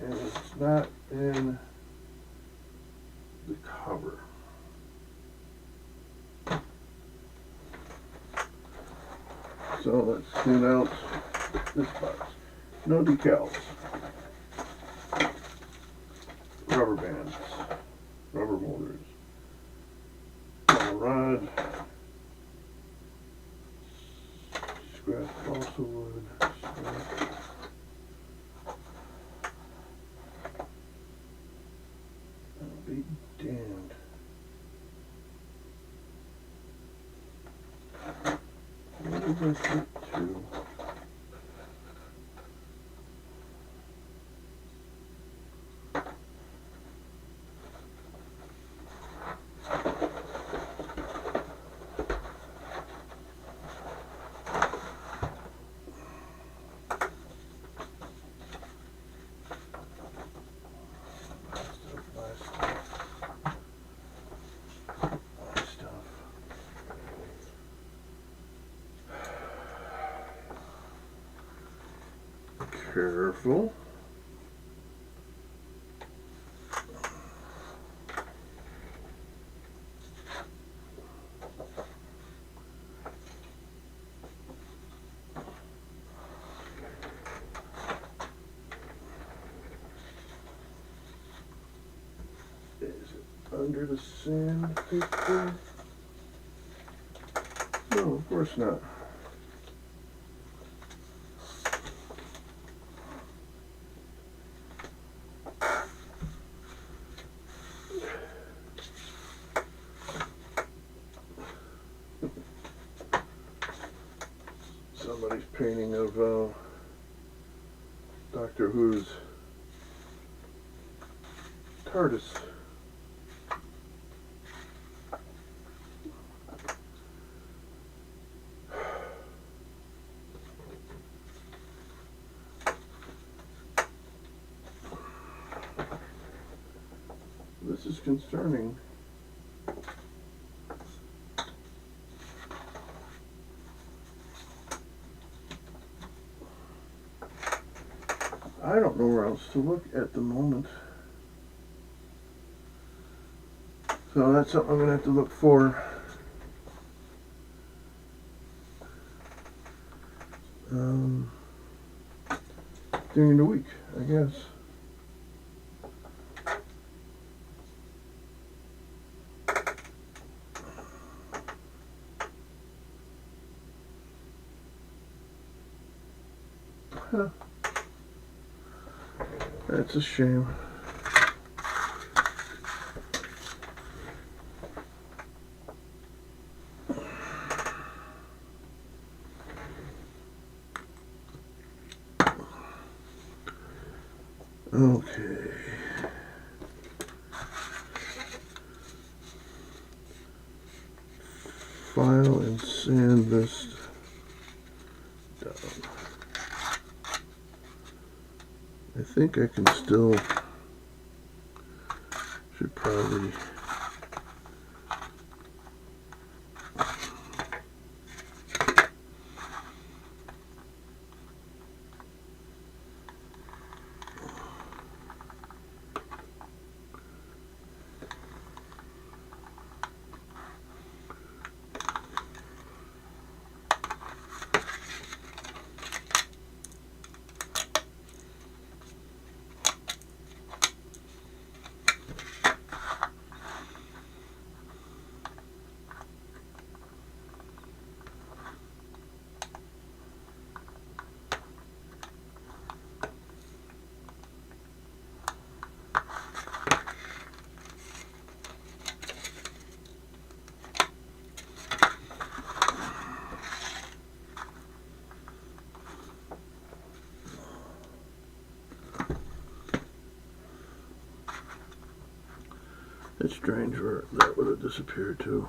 And it's not in the cover. So let's clean out this box. No decals. Rubber bands. Rubber molders. Rubber rod. Scrap balsa wood. Scrap. Be damned. What did I get to? Careful. Is it under the sandpaper? No, of course not. Somebody's painting of Doctor Who's TARDIS. This is concerning. I don't know where else to look at the moment. So that's something I'm going to have to look for. During the week, I guess. Huh. That's a shame. Okay. File and sand this down. I think I can still, should probably It's strange where that would have disappeared too.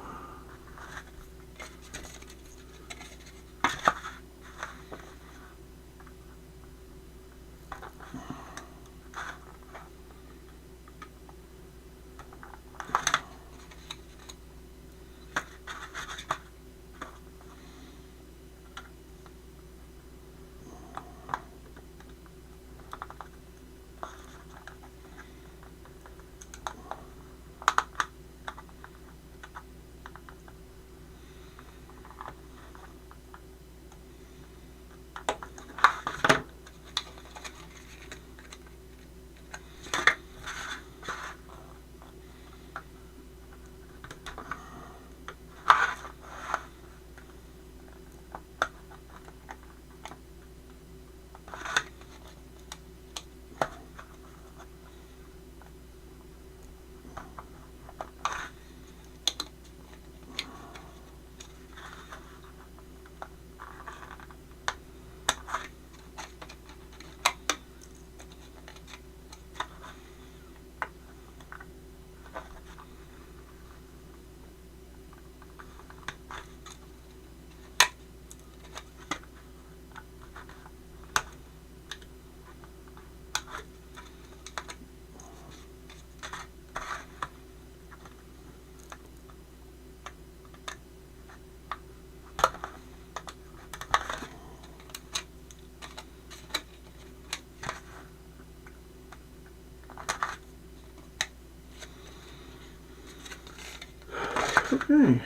Okay.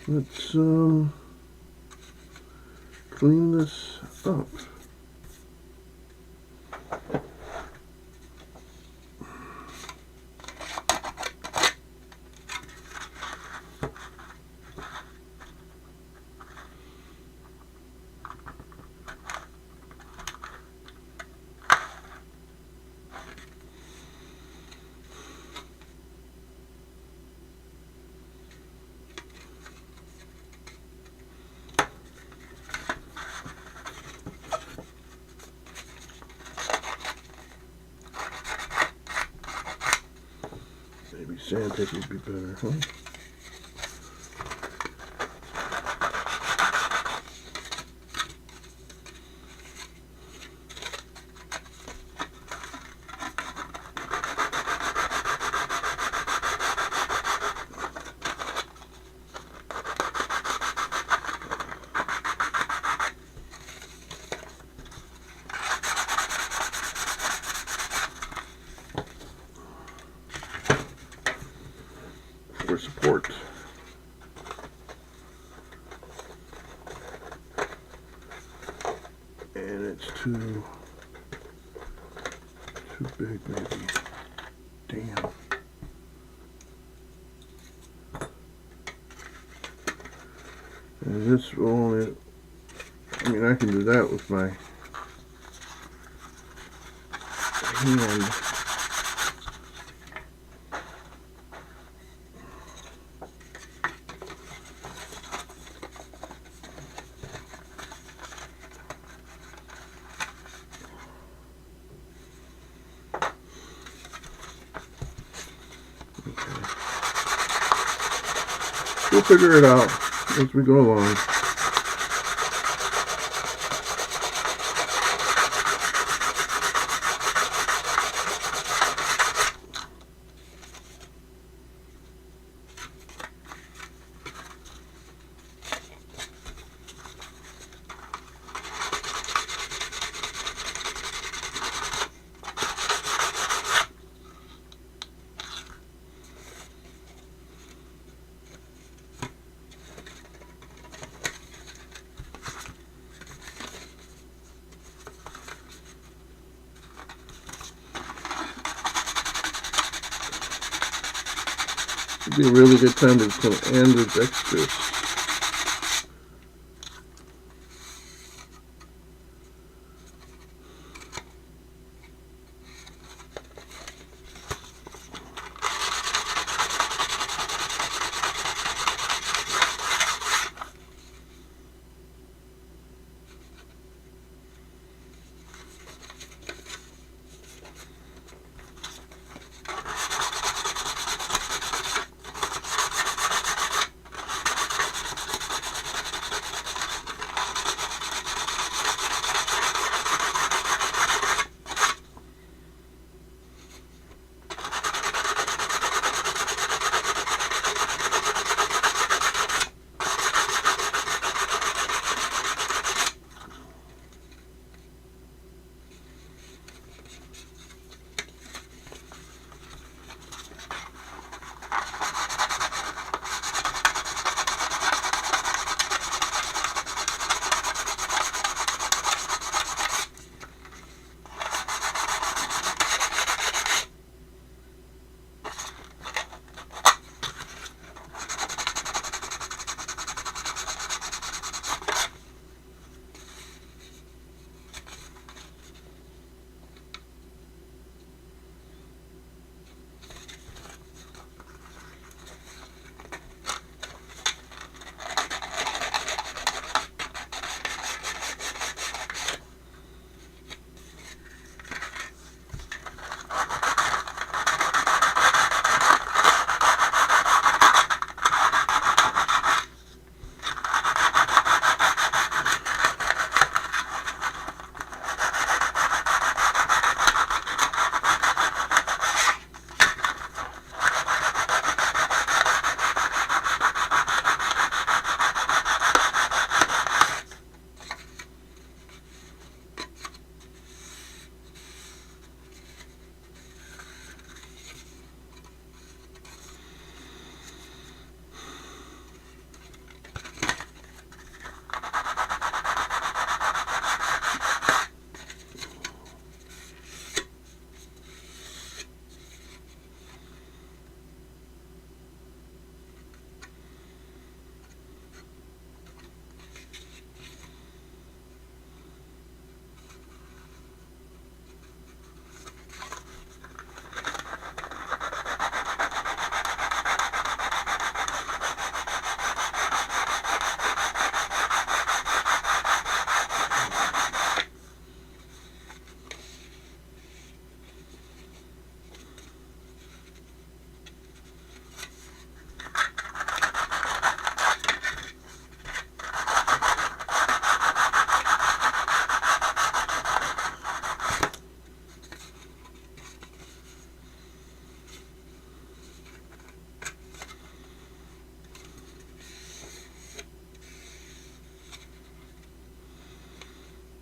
Let's clean this up. Maybe sandpaper would be better, huh? For support. And it's too big maybe. Damn. And this will only, I mean, I can do that with my hand. We'll figure it out as we go along. It'd be a really good time to put end with extras.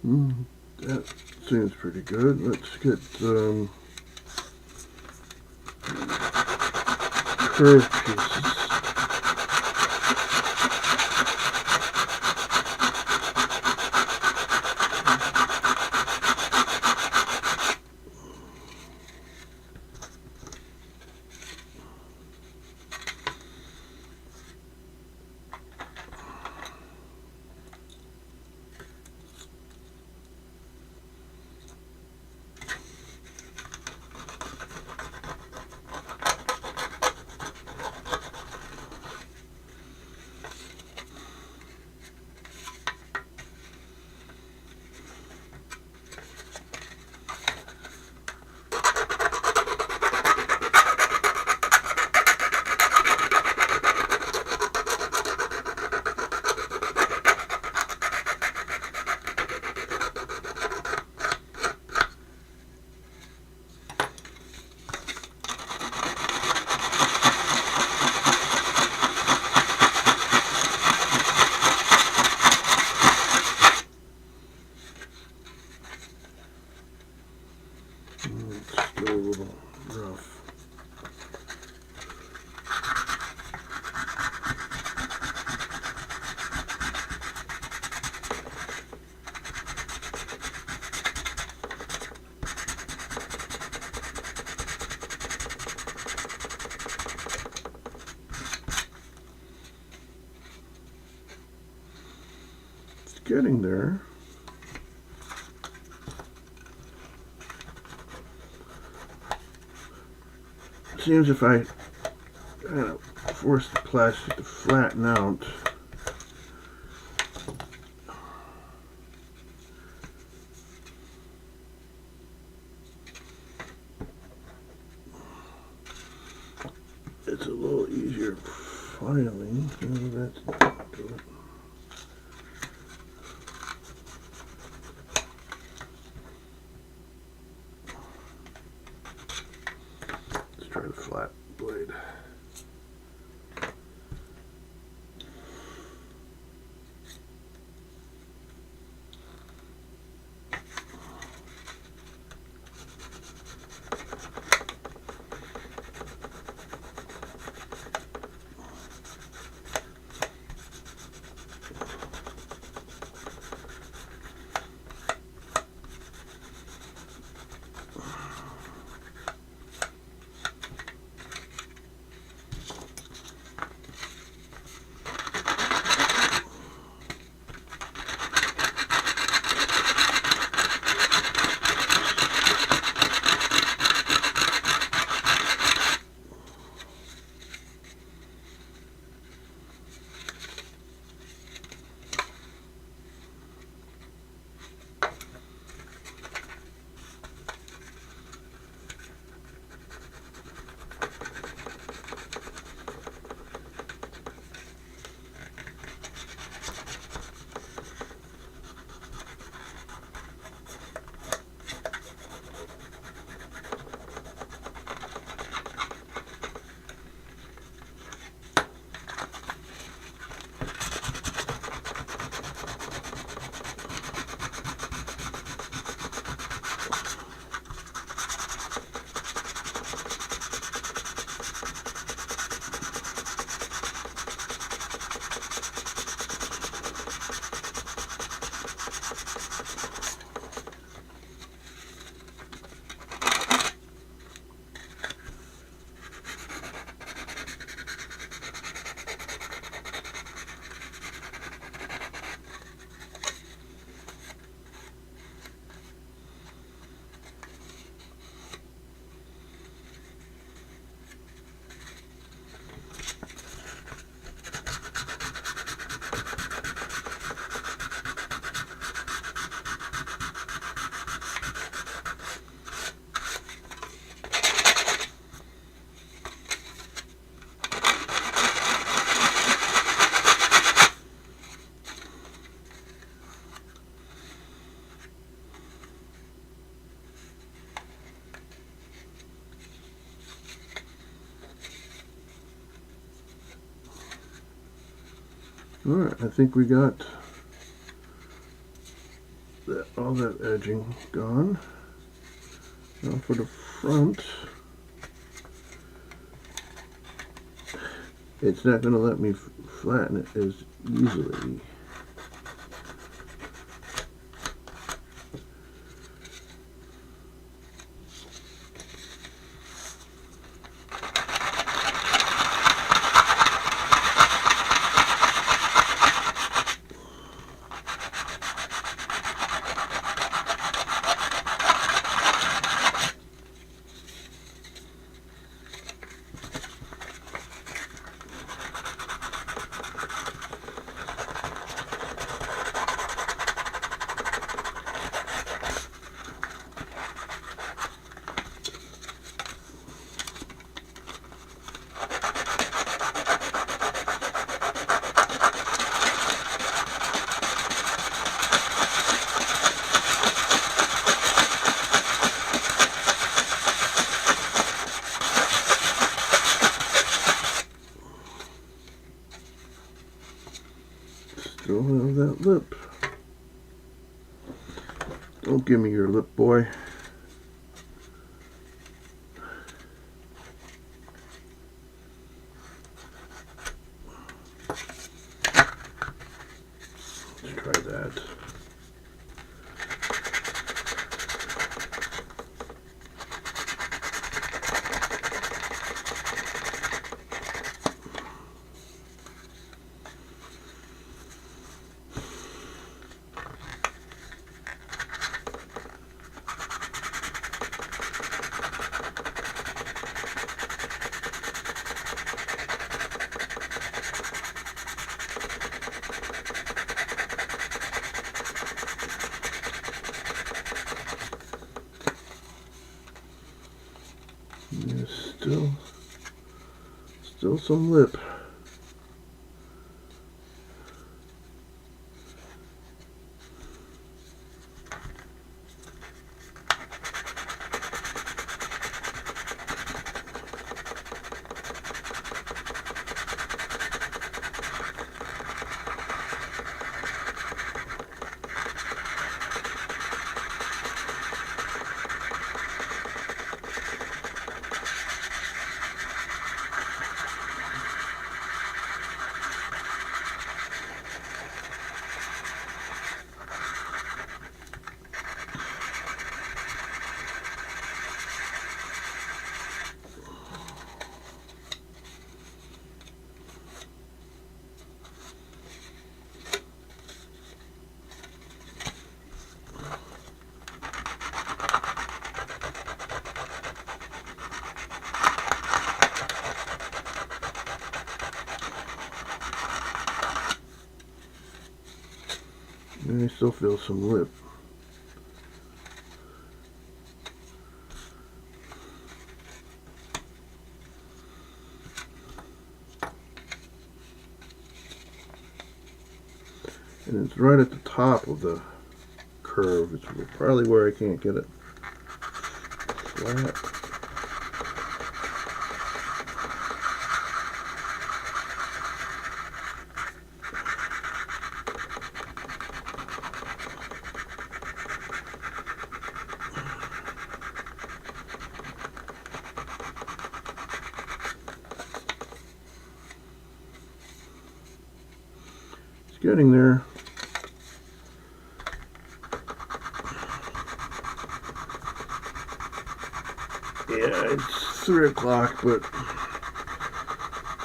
That seems pretty good. Let's get curved pieces. It's still a little rough. It's getting there. Seems if I kind of force the plastic to flatten out, it's a little easier filing. That's not good. Try the flat blade. Alright, I think we got that all that edging gone. Now for the front, it's not going to let me flatten it as easily. Still have that lip. Don't give me your lip, boy. Let's try that. There's still some lip. And I still feel some lip. And it's right at the top of the curve. It's probably where I can't get it flat. It's getting there. Yeah, it's 3 o'clock, but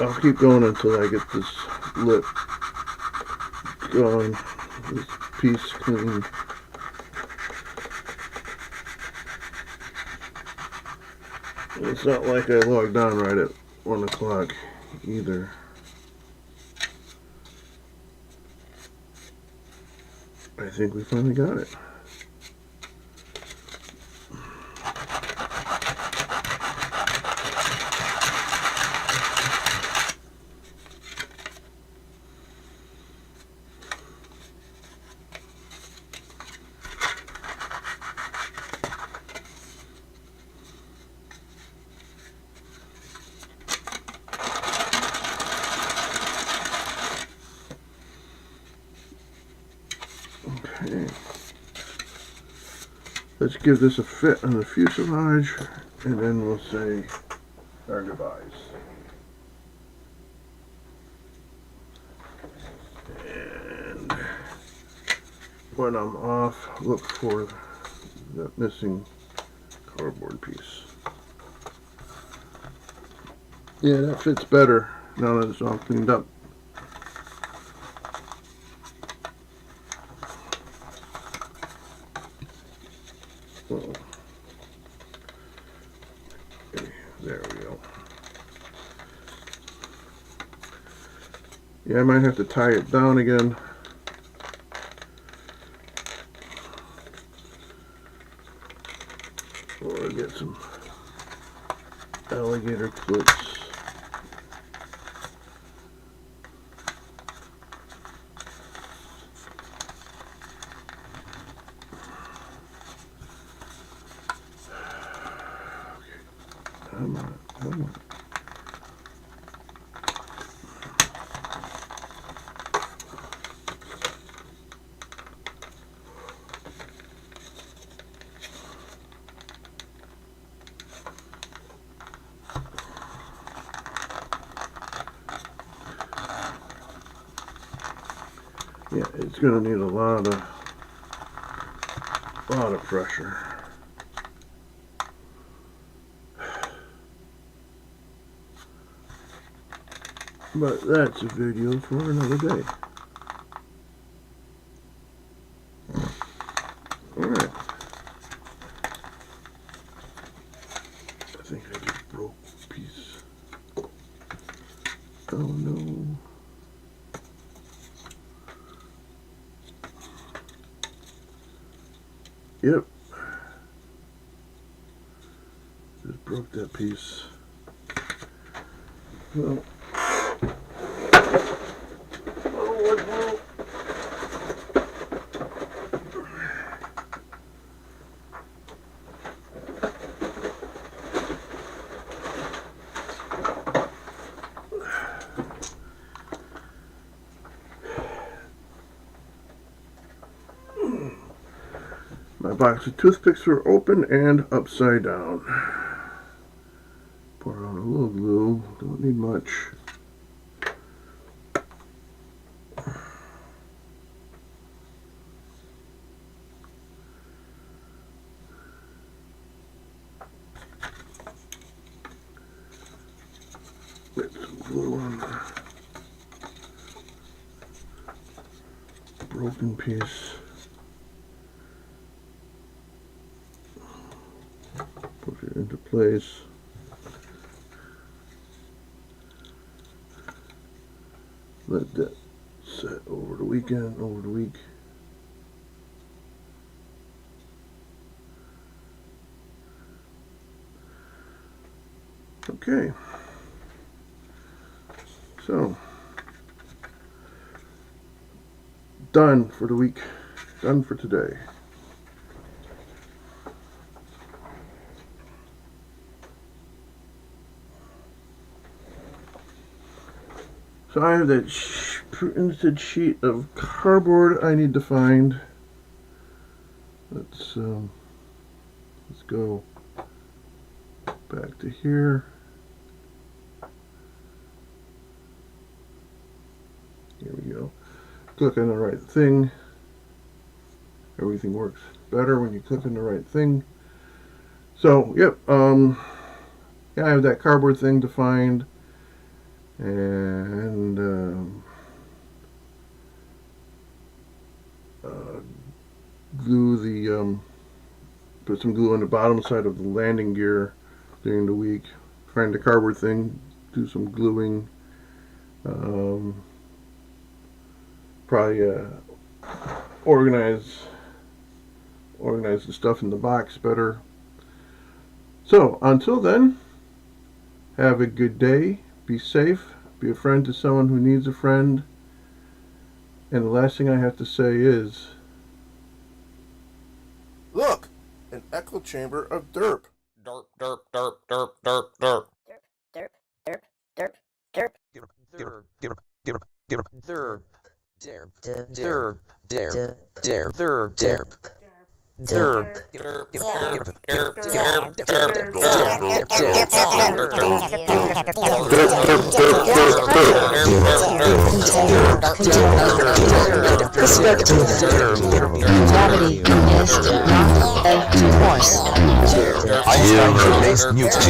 I'll keep going until I get this lip gone, this piece clean. It's not like I logged on right at 1 o'clock either. I think we finally got it. Okay. Let's give this a fit on the fuselage, and then we'll say our goodbyes. And when I'm off, look for that missing cardboard piece. Yeah, that fits better now that it's all cleaned up. Well, okay, there we go. Yeah, I might have to tie it down again. Or get some alligator clips. Come on, come on. Yeah, it's gonna need a lot of pressure. But that's a video for another day. Alright. I think I just broke a piece. Oh no. Yep. Just broke that piece. Well. My box of toothpicks were open and upside down. Pour on a little glue, don't need much. Get some glue on the broken piece. Put it into place. Let that set over the weekend, over the week. Okay. So, done for the week. Done for today. So I have that printed sheet of cardboard I need to find. Let's go back to here. Here we go. Click on the right thing. Everything works better when you click on the right thing. So, yep, yeah, I have that cardboard thing to find. And glue the put some glue on the bottom side of the landing gear during the week. Find the cardboard thing, do some gluing. Probably organize the stuff in the box better. So until then, have a good day. Be safe. Be a friend to someone who needs a friend. And the last thing I have to say is, look, an echo chamber of derp. Derp, derp, derp, derp, derp, derp. Derp, derp, derp, derp. Derp, derp, derp, derp, derp. Derp, derp, derp, derp, derp, derp, derp. Gravity is not a force. I am the next mutant.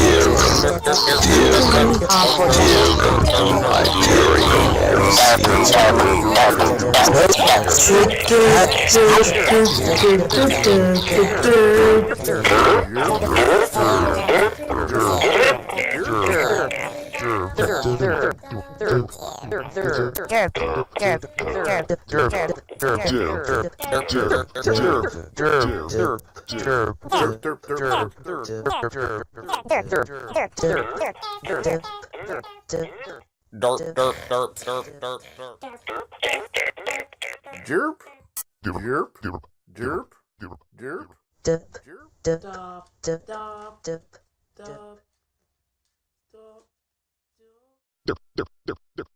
Derp, derp, derp, derp, derp, derp. Derp. Derp. Derp. Derp. Derp. Derp. Derp.